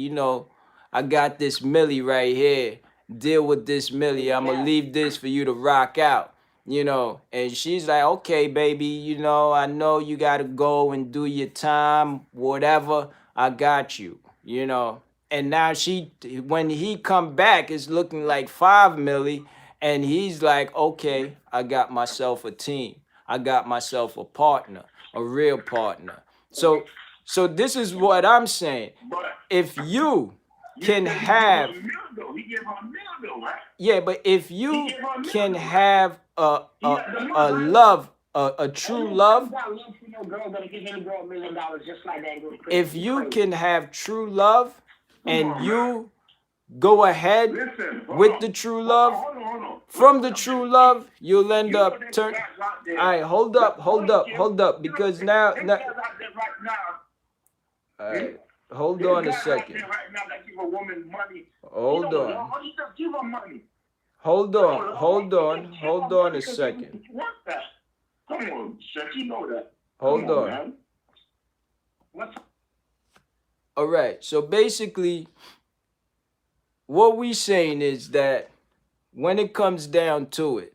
S1: I got this millie right here. Deal with this millie. I'ma
S3: Exactly.
S1: leave this for you to rock out." And she's like, "Okay, baby, I know you gotta go and do your time, whatever. I got you. And now when he come back, it's looking like 5 milli, and he's like, okay, I got myself a team. I got myself a partner, a real partner. So this is what I'm saying.
S2: But
S1: If you
S2: you
S1: can
S2: said he gave her a
S1: have
S2: meal though. He gave her a meal though, right?
S1: yeah, but if
S2: He
S1: you
S2: gave her a meal
S1: can
S2: though, right?
S1: have
S2: He had the
S1: a
S2: money.
S1: love, a
S3: Ain't
S1: true
S3: nobody
S1: love,
S3: got love for no girl that'll give any girl $1 million just like that and go to prison.
S1: if
S3: You
S1: you
S3: crazy.
S1: can have true love
S2: Come
S1: and
S2: on, man.
S1: you go ahead
S2: Listen, hold
S1: with
S2: on.
S1: the true love,
S2: Hold on.
S1: from the true love, you'll end
S2: You know
S1: up
S2: there's
S1: turn.
S2: guys out there.
S1: All right,
S2: Hold on, Kim.
S1: hold up,
S2: You know,
S1: because
S2: there's
S1: now,
S2: guys out there right now.
S1: all
S2: Hmm?
S1: right, hold
S2: There's
S1: on a
S2: guys out
S1: second,
S2: there right now that give a woman money. He
S1: hold
S2: don't love
S1: on,
S2: her. He just give her money.
S1: hold
S2: He don't
S1: on,
S2: love her.
S1: hold
S2: He
S1: on,
S2: just give her
S1: hold on
S2: money
S1: a
S2: because
S1: second,
S2: he wants that. Come on, Chef. You know that. Come
S1: hold
S2: on,
S1: on.
S2: man.
S3: What's
S1: All right, so basically, what we saying is that when it comes down to it,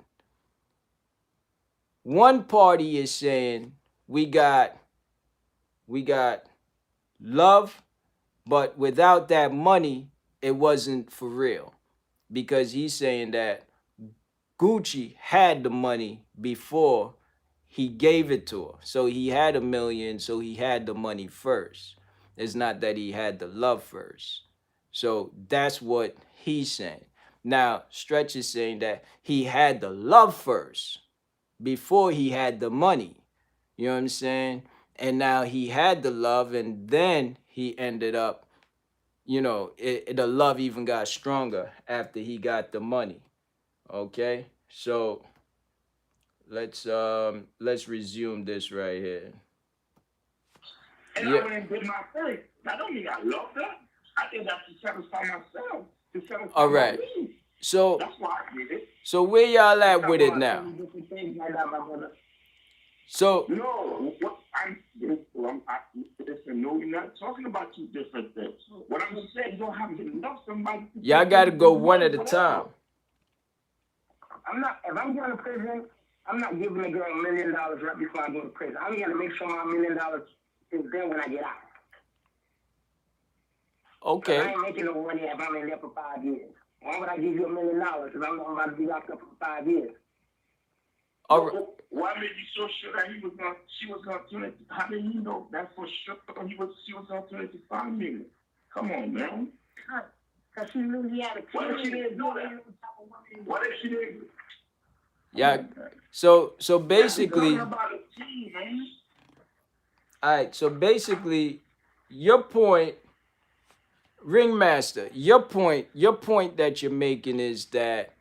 S1: one party is saying we got love, but without that money, it wasn't for real. Because he's saying that Gucci had the money before he gave it to her. So he had 1 million, so he had the money first. It's not that he had the love first. So that's what he's saying. Now, Stretch is saying that he had the love first. before he had the money. You know what I'm saying? And now he had the love, and then he ended up, the love even got stronger after he got the money. Okay, so let's resume this right here.
S2: And I
S1: Yeah.
S2: went and did my thing. That don't mean I love her. I did that to satisfy myself, to satisfy
S1: All
S2: my
S1: right.
S2: needs.
S1: So
S2: That's why I did it.
S1: so where y'all
S3: You
S1: at with
S3: talking
S1: it
S3: about so
S1: now?
S3: many different things like that, my brother.
S1: So
S2: No, what listen, no, we're not talking about two different things. What I'm saying, you don't have to love somebody to
S1: y'all
S2: give
S1: got to
S2: them
S1: go
S2: good
S1: one
S2: money,
S1: at a time.
S2: whatever.
S3: I'm not. If I'm going to prison, I'm not giving a girl $1 million right before I go to prison. I'm going to make sure my $1 million is there when I get out. Because I
S1: Okay.
S3: ain't making no money if I'm in there for 5 years. Why would I give you $1 million if I'm about to be locked up for 5 years?
S1: All right.
S2: Why made you so sure that she was gonna turn it? How did you know that for sure she was gonna turn it to 5 million? Come on, man.
S3: Because she knew he had a kid.
S2: What if she didn't do that? What if she didn't? Come
S1: Yeah.
S2: on, man.
S1: So
S2: Yeah, we're talking
S1: basically,
S2: about a team, man.
S1: all right. So basically, your point, Ringmaster, your point that you're making is that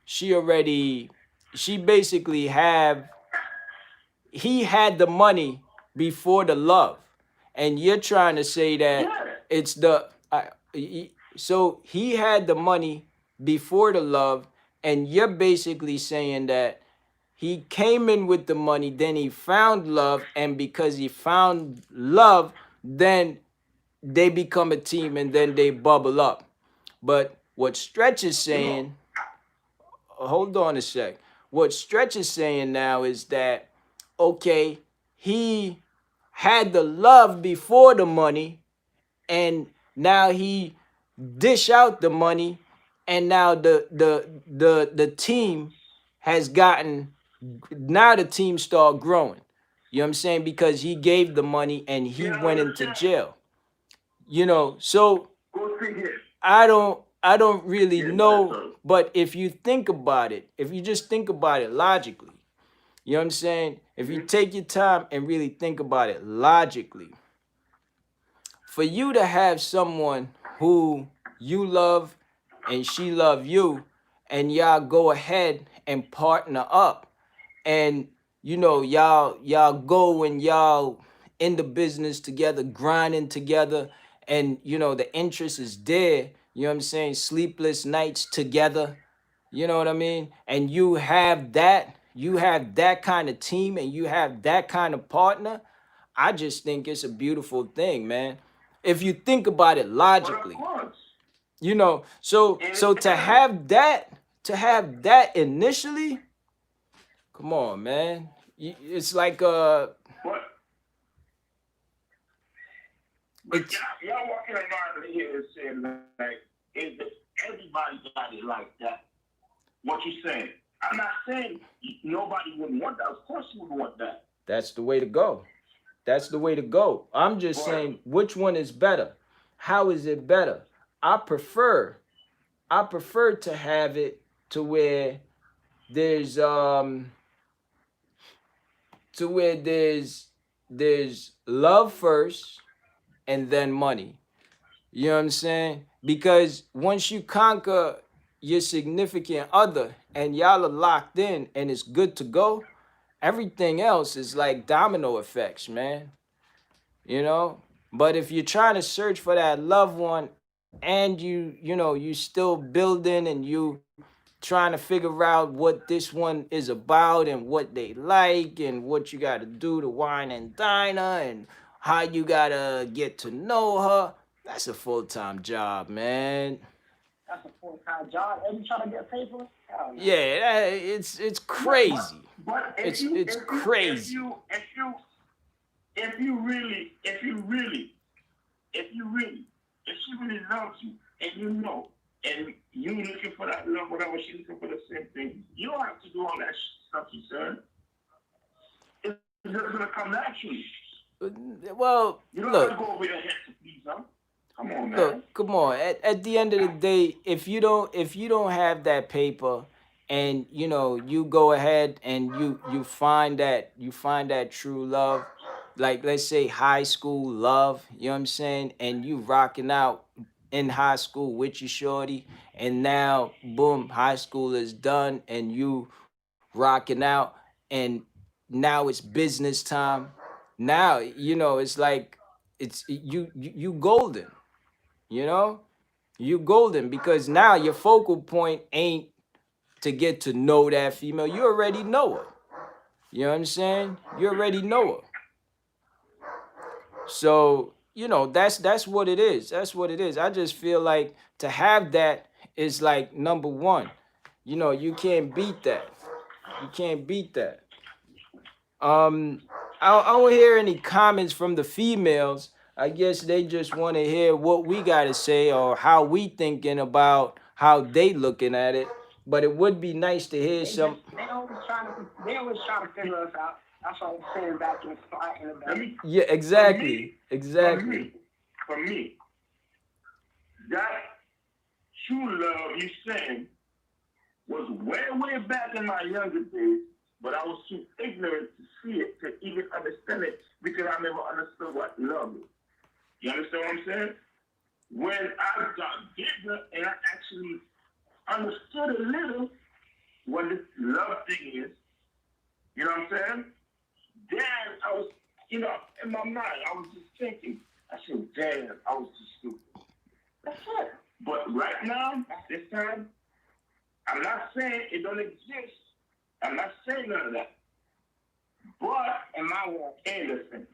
S1: she already, she basically have, he had the money before the love, and you're trying to say that
S2: Yeah.
S1: it's the so he had the money before the love, and you're basically saying that he came in with the money, then he found love, and because he found love, then they become a team, and then they bubble up. But what Stretch is
S2: No.
S1: saying, hold on a sec. What Stretch is saying now is that, okay, he had the love before the money, and now he dish out the money, and now the team has gotten, now the team start growing. You know what I'm saying? Because he gave the money and he
S2: Yeah, I
S1: went into
S2: understand.
S1: jail. So
S2: Go see here.
S1: I don't really
S2: Yeah, go ahead,
S1: know,
S2: sir.
S1: but if you think about it, if you just think about it logically, you know what I'm saying? If you
S2: Mm-hmm.
S1: take your time and really think about it logically, for you to have someone who you love and she love you, and y'all go ahead and partner up, and y'all go and y'all in the business together, grinding together, and the interest is there. You know what I'm saying? Sleepless nights together. You know what I mean? And you have that kind of team, and you have that kind of partner. I just think it's a beautiful thing, man. If you think about it
S2: But of
S1: logically,
S2: course,
S1: so
S2: and
S1: so to have that initially, come on, man. It's like
S2: but
S1: it's
S2: y'all walking around here and saying like, is it everybody got it like that? What you saying? I'm not saying nobody wouldn't want that. Of course you would want that.
S1: that's the way to go. That's the way to go. I'm just
S2: But
S1: saying which one is better. How is it better? I prefer I prefer to have it to where there's to where there's love first and then money. You know what I'm saying? Because once you conquer your significant other and y'all are locked in and it's good to go, everything else is like domino effects, man. You know? But if you're trying to search for that loved one, and you still building, and you trying to figure out what this one is about and what they like and what you got to do to wine and dine her and how you got to get to know her, that's a full-time job, man.
S3: That's a full-time job. And you trying to get paid for it? Hell no.
S1: Yeah, it's
S2: but
S1: crazy.
S2: but if
S1: it's
S2: you
S1: it's
S2: if you if
S1: crazy.
S2: you if you if you really if you really if she really loves you and you know and you looking for that love, whatever she looking for the same thing, you don't have to do all that stuff you said. It's just gonna come naturally.
S1: Well,
S2: You don't have to
S1: look,
S2: go over your head to please her. Come on, man.
S1: come on. At the end of the day, if you don't have that paper, and you go ahead and you find that true love, like let's say high school love, you know what I'm saying, and you rocking out in high school with your shorty, and now boom, high school is done and you rocking out, and now it's business time. Now it's like you golden, you know you golden, because now your focal point ain't to get to know that female. You already know her. You know what I'm saying? You already know her. So, that's what it is. That's what it is. I just feel like to have that is like number one. You can't beat that. You can't beat that. Um, I don't hear any comments from the females. I guess they just want to hear what we got to say or how we thinking about how they looking at it. But it would be nice to hear some.
S3: They always try to figure us out. That's what I'm saying back in the spot in the back.
S1: Yeah, exactly, exactly.
S2: For me, that true love you saying was way, way back in my younger days, but I was too ignorant to see it, to even understand it, because I never understood what love is. You understand what I'm saying? When I got bigger and I actually understood a little what this love thing is, you know what I'm saying? Then I was, in my mind, I was just thinking, I said, damn, I was too stupid. That's it. But right now, this time, I'm not saying it don't exist. I'm not saying none of that. But in my world, ain't the same.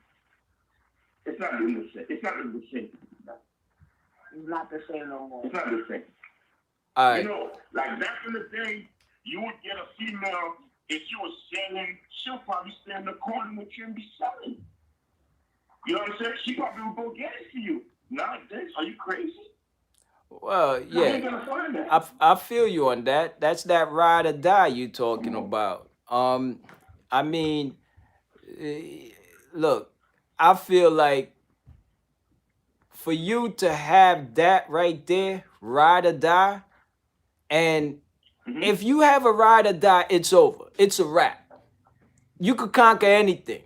S2: It's not the same. It's not the same. It's not the same no more. It's not the same.
S1: All right.
S2: Like back in the day, you would get a female, if you were selling, she'll probably stand in the corner with you and be selling. You know what I'm saying? She probably would go get it for you. Nowadays, are you crazy?
S1: Well, yeah, I feel you on that. That's that ride or die you talking about. I mean, eh, look, I feel like for you to have that right there, ride or die, and if you have a ride or die, it's over. It's a wrap. You could conquer anything.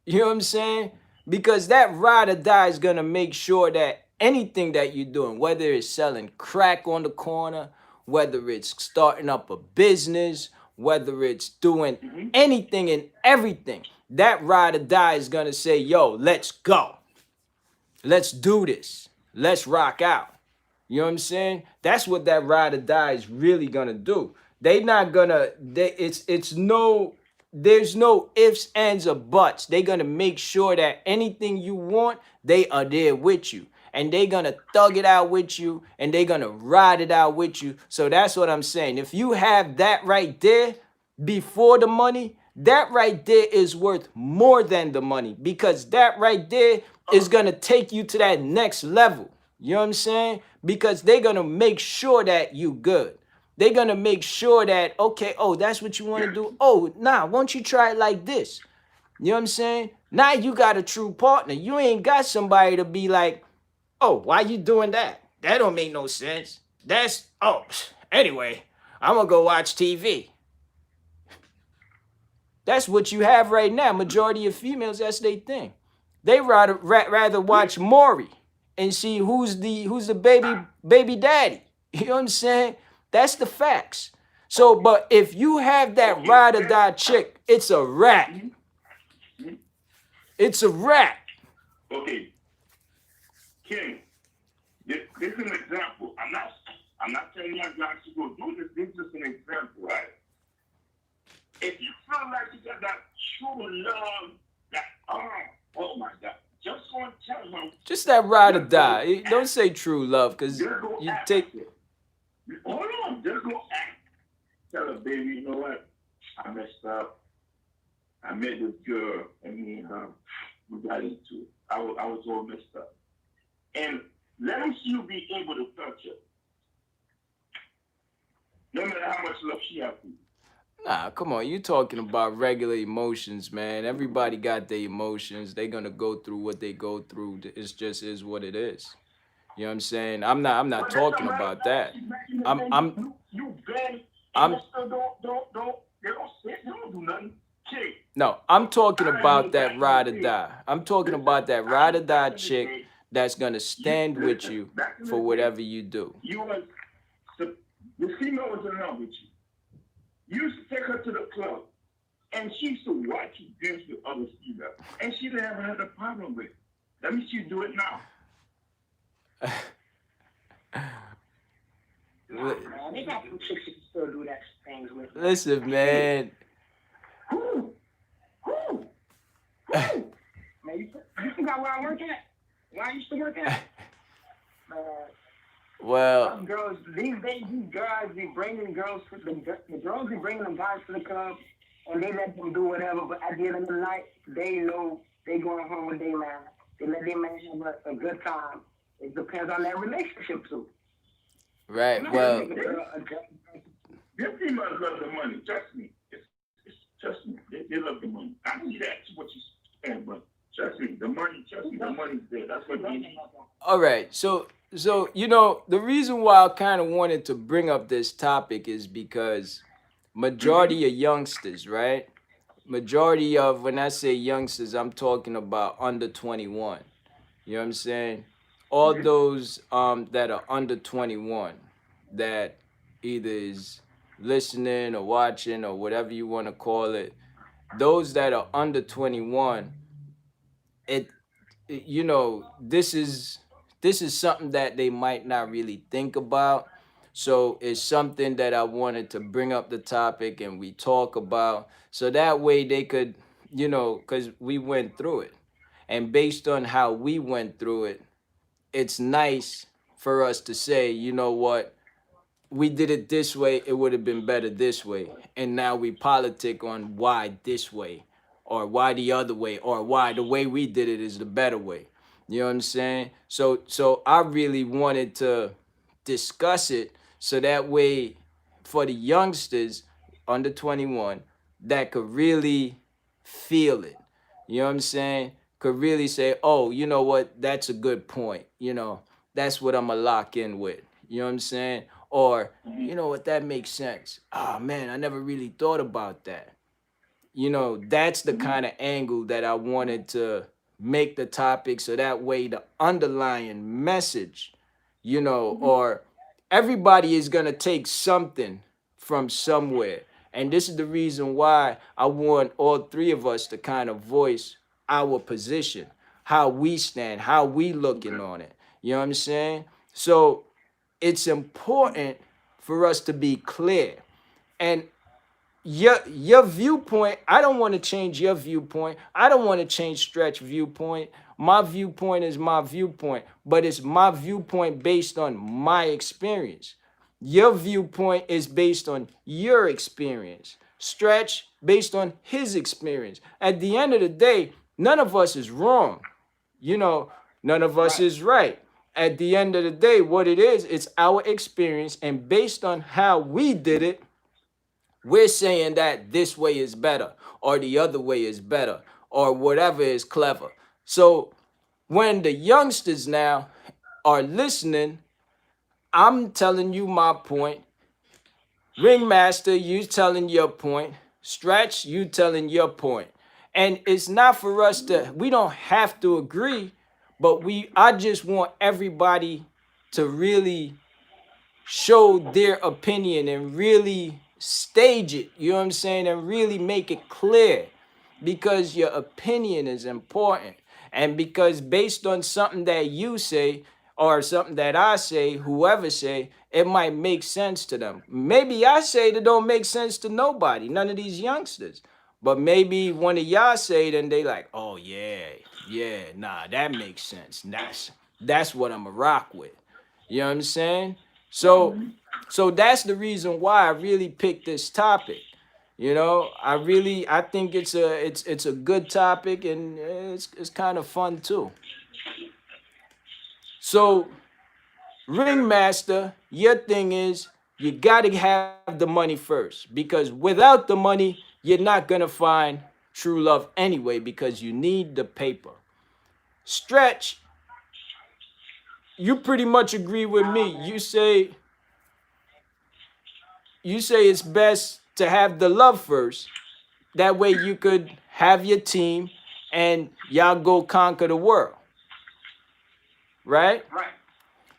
S1: You know what I'm saying? Because that ride or die is gonna make sure that anything that you're doing, whether it's selling crack on the corner, whether it's starting up a business, whether it's doing anything and everything, that ride or die is gonna say, yo, let's go. Let's do this. Let's rock out. You know what I'm saying? That's what that ride or die is really gonna do. They not gonna. It's no. There's no ifs, ands, or buts. They gonna make sure that anything you want, they are there with you, and they gonna thug it out with you, and they gonna ride it out with you. So that's what I'm saying. If you have that right there before the money, that right there is worth more than the money, because that right there is gonna take you to that next level. You know what I'm saying? Because they're gonna make sure that you good. They're gonna make sure that, okay, oh, that's what you want to do. Oh, nah, won't you try it like this? You know what I'm saying? Now you got a true partner. You ain't got somebody to be like, oh, why you doing that? That don't make no sense. That's anyway, I'm gonna go watch TV. That's what you have right now. Majority of females, that's their thing. They rather watch Maury and see who's the baby daddy. You know what I'm saying? That's the facts. So, but if you have that ride or die chick, it's a wrap. It's a wrap.
S2: Okay, Kim, this is an example. I'm not telling you guys to go do this. This is just an example, right? If you feel like you got that true love, that oh my God, just go and tell him.
S1: Just that ride or die. Don't say true love, because you take.
S2: Hold on, just go act. Tell her, baby, you know what? I messed up. I met this girl, and me and her, we got into it. I was all messed up. And let me see you be able to touch her. No matter how much love she has for you.
S1: Nah, come on. You talking about regular emotions, man. Everybody got their emotions. They gonna go through what they go through. It's just is what it is. You know what I'm saying? I'm not talking about that. I'm
S2: You beg and
S1: I'm
S2: they still they don't sit, they don't do nothing. Chick,
S1: no, I'm talking
S2: I
S1: about
S2: remember
S1: that
S2: back in the
S1: ride or
S2: day.
S1: die. I'm talking
S2: Listen,
S1: about that
S2: I
S1: ride or
S2: remember back
S1: die
S2: in the
S1: chick
S2: day.
S1: that's gonna
S2: You
S1: stand with
S2: listen,
S1: you
S2: back in the
S1: for
S2: day,
S1: whatever you do.
S2: you was the female was in love with you. You used to take her to the club, and she used to watch you dance with other females, and she never had a problem with it. Let me see you do it now.
S3: Nah, man, they got some chicks you can still do that things with, man.
S1: Listen,
S2: Who?
S1: man.
S2: Who? Who? Who?
S3: Man, you forgot where I work at? Where I used to work at? Man,
S1: Well,
S3: us girls, these days, these guys be bringing girls to the girls be bringing them guys to the club, and they let them do whatever. But at the end of the night, they know they going home with their man. They let their man have a good time. It depends on their relationship too. You're
S1: right.
S3: not gonna
S1: Well,
S3: make a girl a girl.
S2: Them females love the money. Trust me. It's trust me. They love the money. I need that what you spend, but trust me, the money. Trust me, the money's there. That's what they need.
S1: all right. So the reason why I kind of wanted to bring up this topic is because majority of youngsters, right? Majority of when I say youngsters, I'm talking about under 21. You know what I'm saying? All those that are under 21 that either is listening or watching or whatever you want to call it, those that are under 21, it, this is something that they might not really think about. So it's something that I wanted to bring up the topic and we talk about so that way they could, because we went through it. And based on how we went through it, it's nice for us to say, you know what, we did it this way, it would have been better this way. And now we politic on why this way or why the other way or why the way we did it is the better way. You know what I'm saying? So I really wanted to discuss it so that way for the youngsters under 21 that could really feel it. You know what I'm saying? Could really say, oh, you know what? That's a good point. That's what I'm going to lock in with. You know what I'm saying? Or, you know what? That makes sense. Ah, man, I never really thought about that. That's the kind of angle that I wanted to make the topic so that way the underlying message, or everybody is going to take something from somewhere. And this is the reason why I want all three of us to kind of voice our position, how we stand, how we looking on it. You know what I'm saying? So it's important for us to be clear. And your viewpoint, I don't want to change your viewpoint. I don't want to change Stretch viewpoint. My viewpoint is my viewpoint, but it's my viewpoint based on my experience. Your viewpoint is based on your experience. Stretch based on his experience. At the end of the day, none of us is wrong. you know, None of us
S3: Right.
S1: is right. At the end of the day, what it is, it's our experience, and based on how we did it, we're saying that this way is better, or the other way is better, or whatever is clever. So when the youngsters now are listening, I'm telling you my point. Ringmaster, you telling your point. Stretch, you telling your point. And it's not for us we don't have to agree, but I just want everybody to really show their opinion and really stage it, you know what I'm saying, and really make it clear because your opinion is important. And because based on something that you say or something that I say, whoever say, it might make sense to them. Maybe I say it don't make sense to nobody, none of these youngsters. But maybe one of y'all say it and they like, oh yeah, yeah, nah, that makes sense. That's what I'm a rock with. You know what I'm saying? So that's the reason why I really picked this topic. I think it's a good topic and it's kind of fun too. So Ringmaster, your thing is you got to have the money first because without the money, you're not going to find true love anyway because you need the paper. Stretch, you pretty much agree with me.
S3: Nah,
S1: You
S3: man.
S1: say you say it's best to have the love first. That way you could have your team and y'all go conquer the world, right?
S3: Right.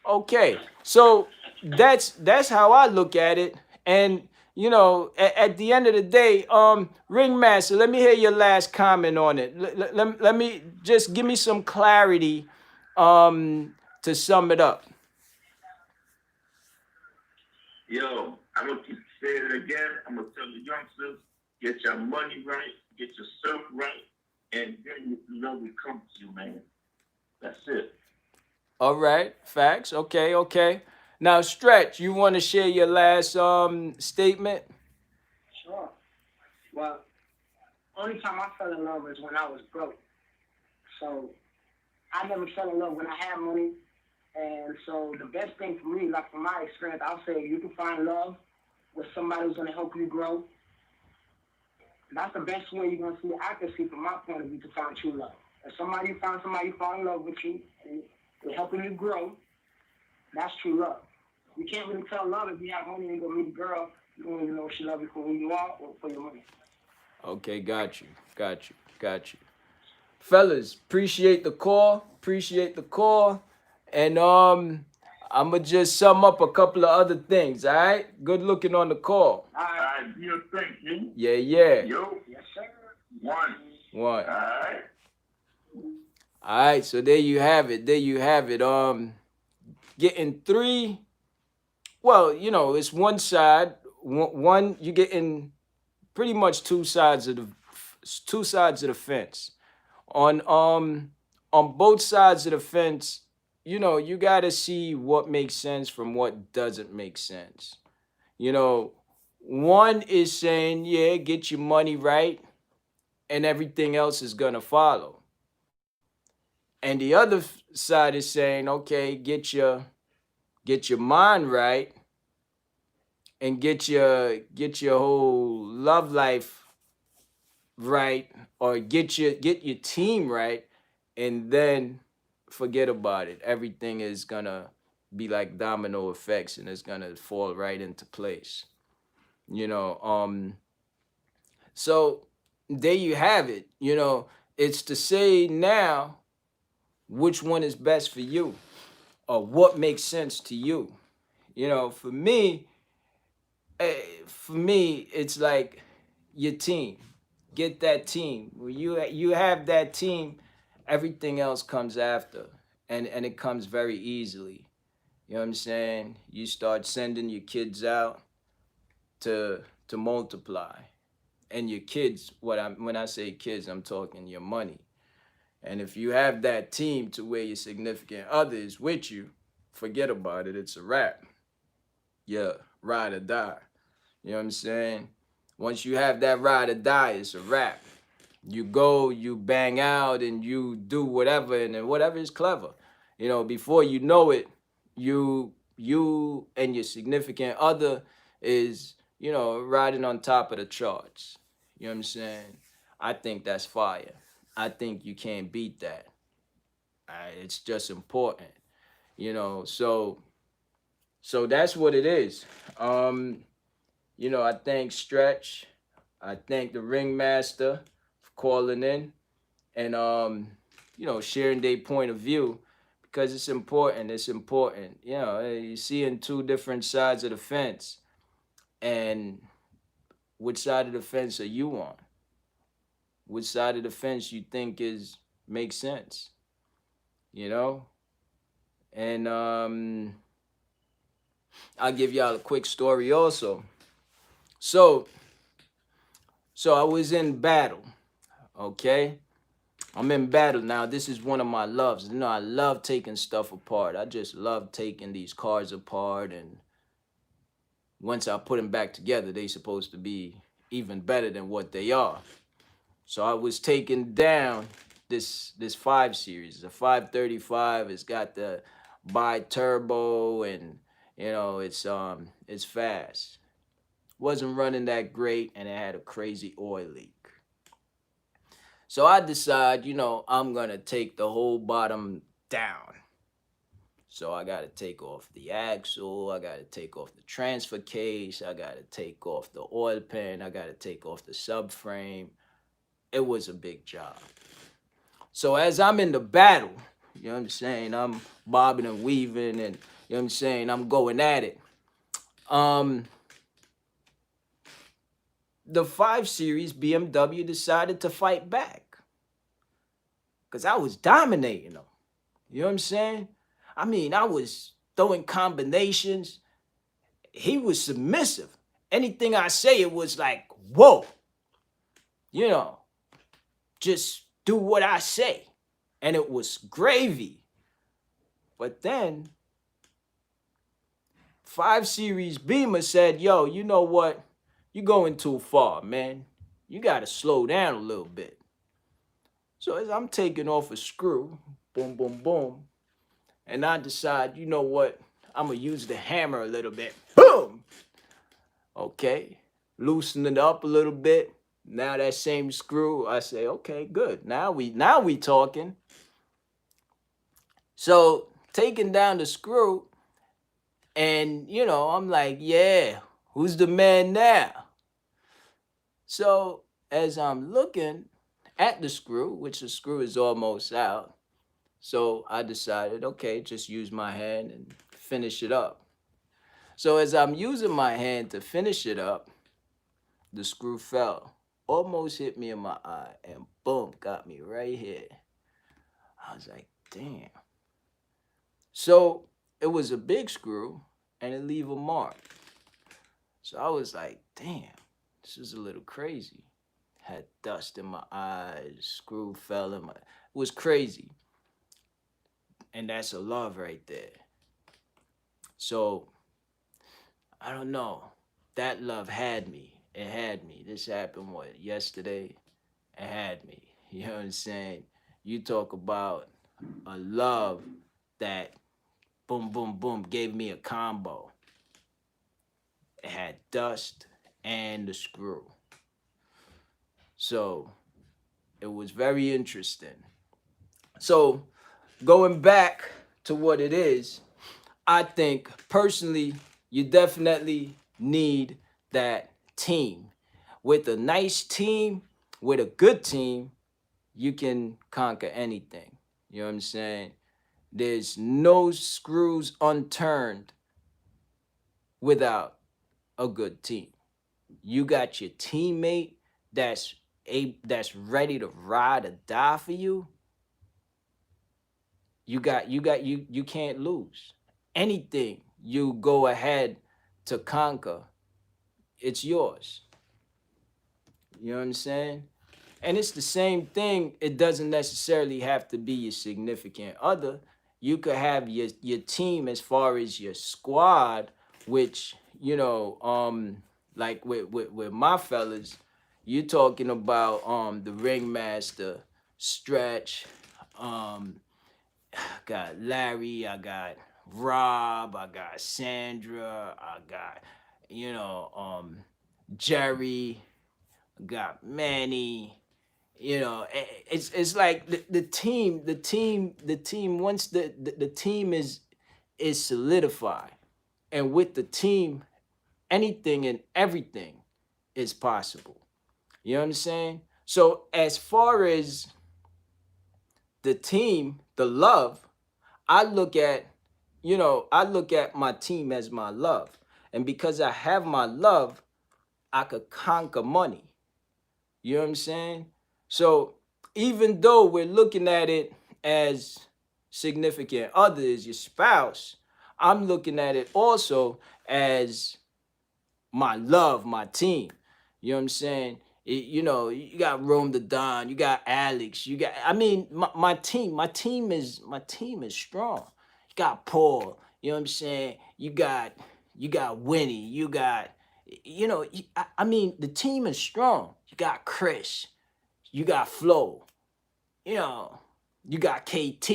S1: Okay, so that's how I look at it. And at the end of the day, Ringmaster, let me hear your last comment on it. Let me just give me some clarity, to sum it up.
S2: Yo, I'm gonna keep saying it again. I'm gonna tell the youngsters, get your money right, get yourself right, and then love will come to you, man. That's it.
S1: All right, facts. Okay, okay. Now, Stretch, you want to share your last statement?
S3: Sure. Well, only time I fell in love is when I was broke. So I never fell in love when I had money. And so the best thing for me, like from my experience, I'll say you can find love with somebody who's gonna help you grow. That's the best way you're gonna see. I can see from my point of view to find true love. If somebody you find somebody who fall in love with you and they're helping you grow, that's true love. You can't really tell love if you have money and go meet a girl. You don't even know if she loves you for who you are or for your money.
S1: Okay, got you, got you, got you. Fellas, appreciate the call, appreciate the call, and I'ma just sum up a couple of other things. All right, good looking on the call.
S3: All right.
S2: All right, do your thing, King.
S1: Yeah, yeah.
S2: Yo,
S3: Yes, sir.
S2: one.
S1: One.
S2: All right.
S1: All right, so there you have it. There you have it. Getting three. Well, it's one side. One you getting pretty much two sides of the fence. On both sides of the fence, you got to see what makes sense from what doesn't make sense. You know, one is saying, yeah, get your money right and everything else is going to follow. And the other side is saying, okay, get your mind right and get your whole love life right, or get your team right, and then forget about it. Everything is gonna be like domino effects and it's gonna fall right into place. You know, so there you have it. It's to say now which one is best for you or what makes sense to you. For me, it's like your team. Get that team. When you have that team, everything else comes after, and it comes very easily. You know what I'm saying? You start sending your kids out to multiply, and your kids. When I say kids, I'm talking your money. And if you have that team to where your significant other is with you, forget about it. It's a wrap. Yeah, ride or die. You know what I'm saying? Once you have that ride or die, it's a wrap. You go, you bang out, and you do whatever, and then whatever is clever. Before you know it, you and your significant other is, riding on top of the charts. You know what I'm saying? I think that's fire. I think you can't beat that. It's just important. So that's what it is. I thank Stretch. I thank the ringmaster for calling in and sharing their point of view, because it's important. It's important. You seeing two different sides of the fence, and which side of the fence are you on? Which side of the fence you think is makes sense? You know, and I'll give y'all a quick story also. So, I was in battle. Okay, I'm in battle now. This is one of my loves. I love taking stuff apart. I just love taking these cars apart, and once I put them back together, they supposed to be even better than what they are. So I was taking down this 5 series, the 535. It's got the bi turbo, and it's fast. Wasn't running that great, and it had a crazy oil leak. So I decide, I'm gonna take the whole bottom down. So I got to take off the axle, I got to take off the transfer case, I got to take off the oil pan, I got to take off the subframe. It was a big job. So as I'm in the battle, you know what I'm saying, I'm bobbing and weaving, and you know what I'm saying, I'm going at it. Um, the 5 Series BMW decided to fight back because I was dominating them. You know what I'm saying? I mean, I was throwing combinations. He was submissive. Anything I say, it was like, whoa, you know, just do what I say. And it was gravy. But then 5 Series Beamer said, yo, you know what? You're going too far, man. You got to slow down a little bit. So as I'm taking off a screw, boom, boom, boom, and I decide, you know what? I'm going to use the hammer a little bit. Boom! Okay. Loosen it up a little bit. Now that same screw, I say, okay, good. Now we talking. So taking down the screw, and I'm like, yeah, who's the man now? So as I'm looking at the screw, which the screw is almost out, so I decided, okay, just use my hand and finish it up. So as I'm using my hand to finish it up, the screw fell, almost hit me in my eye, and boom, got me right here. I was like, damn. So it was a big screw, and it leave a mark. So I was like, damn, this is a little crazy. Had dust in my eyes, screw fell in my. It was crazy, and that's a love right there. So I don't know. That love had me. It had me. This happened what, yesterday? It had me. You know what I'm saying? You talk about a love that boom, boom, boom gave me a combo. It had dust and the screw. So it was very interesting. So going back to what it is, I think personally, you definitely need that team. With a nice team, with a good team, you can conquer anything. You know what I'm saying? There's no screws unturned without a good team. You got your teammate that's ready to ride or die for you. You can't lose. Anything you go ahead to conquer, it's yours. You know what I'm saying? And it's the same thing. It doesn't necessarily have to be your significant other. You could have your team as far as your squad, which, like with my fellas, you're talking about the ringmaster, Stretch, um, I got Larry, I got Rob, I got Sandra, I got, you know, um, Jerry, I got Manny. It's like the team once the team is solidified, and with the team, anything and everything is possible. You know what I'm saying? So as far as the team, the love, I look at my team as my love. And because I have my love, I could conquer money. You know what I'm saying? So even though we're looking at it as significant others, your spouse, I'm looking at it also as my love, my team. You know what I'm saying? You got Rome the Don, you got Alex, I mean, my team is strong. You got Paul, you know what I'm saying? You got Winnie, I mean, the team is strong. You got Chris, you got Flo, you know, you got KT,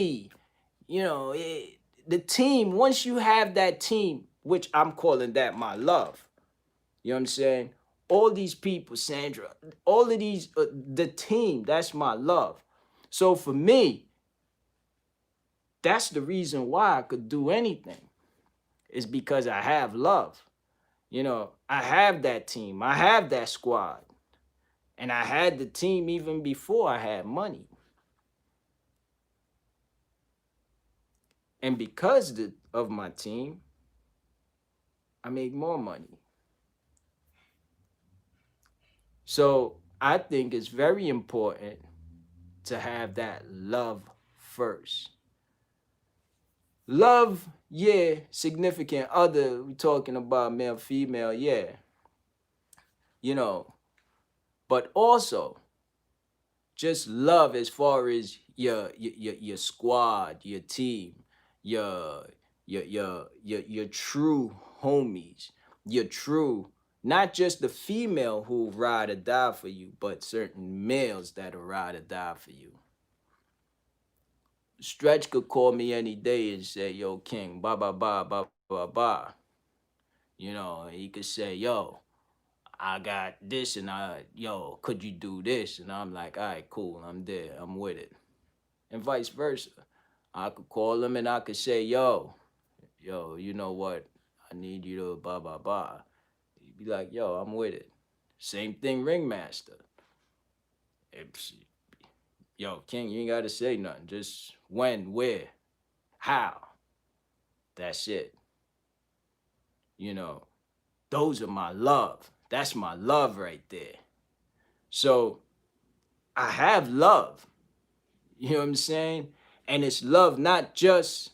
S1: the team, once you have that team, which I'm calling that my love, you know what I'm saying? All these people, Sandra, all of these, the team, that's my love. So for me, That's the reason why I could do anything. Is because I have love. I have that team. I have that squad. And I had the team even before I had money. And because of my team, I make more money. So I think it's very important to have that love first. Love, yeah, significant other, we talking about male, female, yeah, you know, but also just love as far as your squad, your team, your your true homies, your true, not just the female who ride or die for you, but certain males that'll ride or die for you. Stretch could call me any day and say, "Yo, King, ba ba ba ba ba ba." He could say, "Yo, I got this, and yo, could you do this?" And I'm like, "All right, cool, I'm there, I'm with it." And vice versa. I could call him and I could say, yo, you know what? I need you to blah blah blah. He'd be like, yo, I'm with it. Same thing, ringmaster. It's, yo, King, you ain't gotta say nothing. Just when, where, how. That's it. You know, those are my love. That's my love right there. So I have love. You know what I'm saying? And it's love not just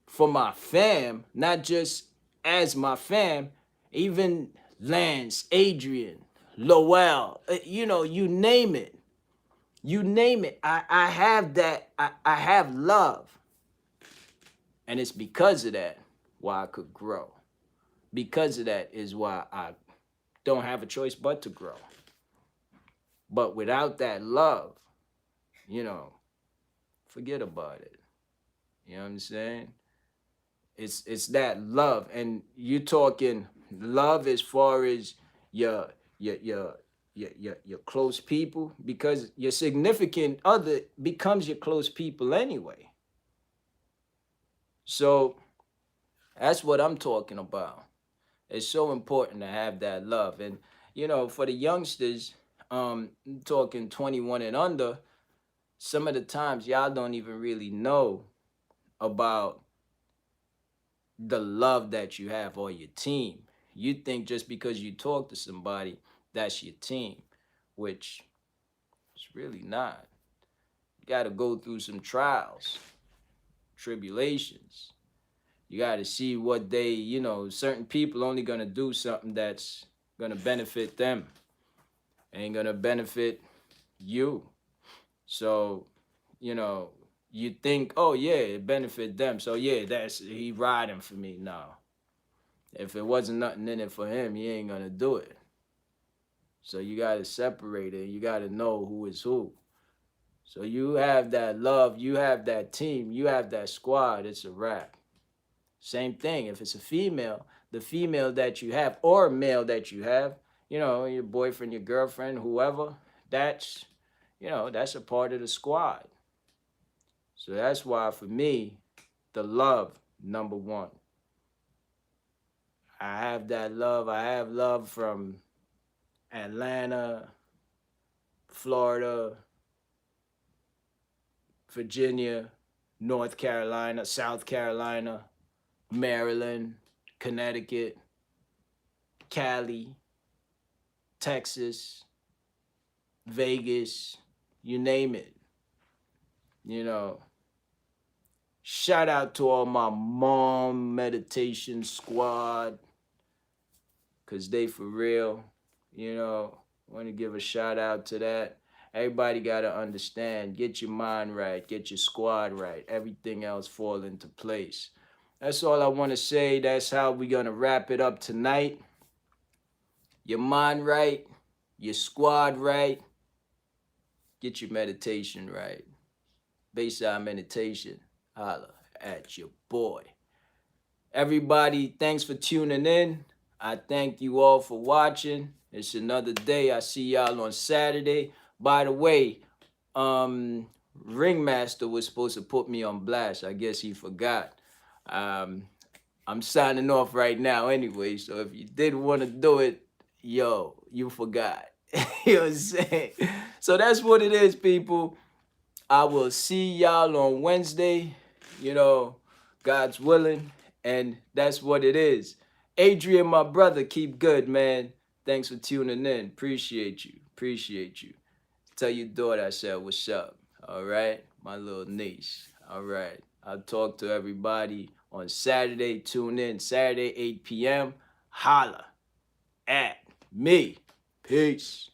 S1: for my fam, not just as my fam, even Lance, Adrian, Lowell, you name it. You name it. I have that. I have love. And it's because of that why I could grow. Because of that is why I don't have a choice but to grow. But without that love, you know, forget about it. You know what I'm saying? It's that love, and you talking love as far as your your your your close people, because your significant other becomes your close people anyway. So that's what I'm talking about. It's so important to have that love, and for the youngsters, talking 21 and under, some of the times y'all don't even really know about the love that you have or your team. You think just because you talk to somebody, that's your team, which it's really not. You got to go through some trials, tribulations. You got to see what certain people only going to do something that's going to benefit them, ain't going to benefit you. So, you know, you think, oh yeah, it benefit them. So yeah, he riding for me. No. If it wasn't nothing in it for him, he ain't gonna do it. So you gotta separate it. You gotta know who is who. So you have that love, you have that team, you have that squad, it's a wrap. Same thing. If it's a female, the female that you have or a male that you have, your boyfriend, your girlfriend, whoever, that's a part of the squad. So that's why for me, the love, number one. I have that love. I have love from Atlanta, Florida, Virginia, North Carolina, South Carolina, Maryland, Connecticut, Cali, Texas, Vegas, you name it. You know, shout out to all my mom meditation squad, because they for real. Want to give a shout out to that. Everybody got to understand, get your mind right, get your squad right. Everything else fall into place. That's all I want to say. That's how we're going to wrap it up tonight. Your mind right, your squad right, get your meditation right. Bayside meditation, holla at your boy. Everybody, thanks for tuning in. I thank you all for watching. It's another day. I see y'all on Saturday. By the way, Ringmaster was supposed to put me on blast. I guess he forgot. Um, I'm signing off right now anyway. So if you did want to do it, yo, you forgot. You know what I'm saying? So that's what it is, people. I will see y'all on Wednesday, you know, God's willing. And that's what it is. Adrian, my brother, keep good, man. Thanks for tuning in. Appreciate you. Appreciate you. Tell your daughter I said what's up. All right, my little niece. All right. I'll talk to everybody on Saturday. Tune in Saturday, 8 p.m. Holla at me. Peace.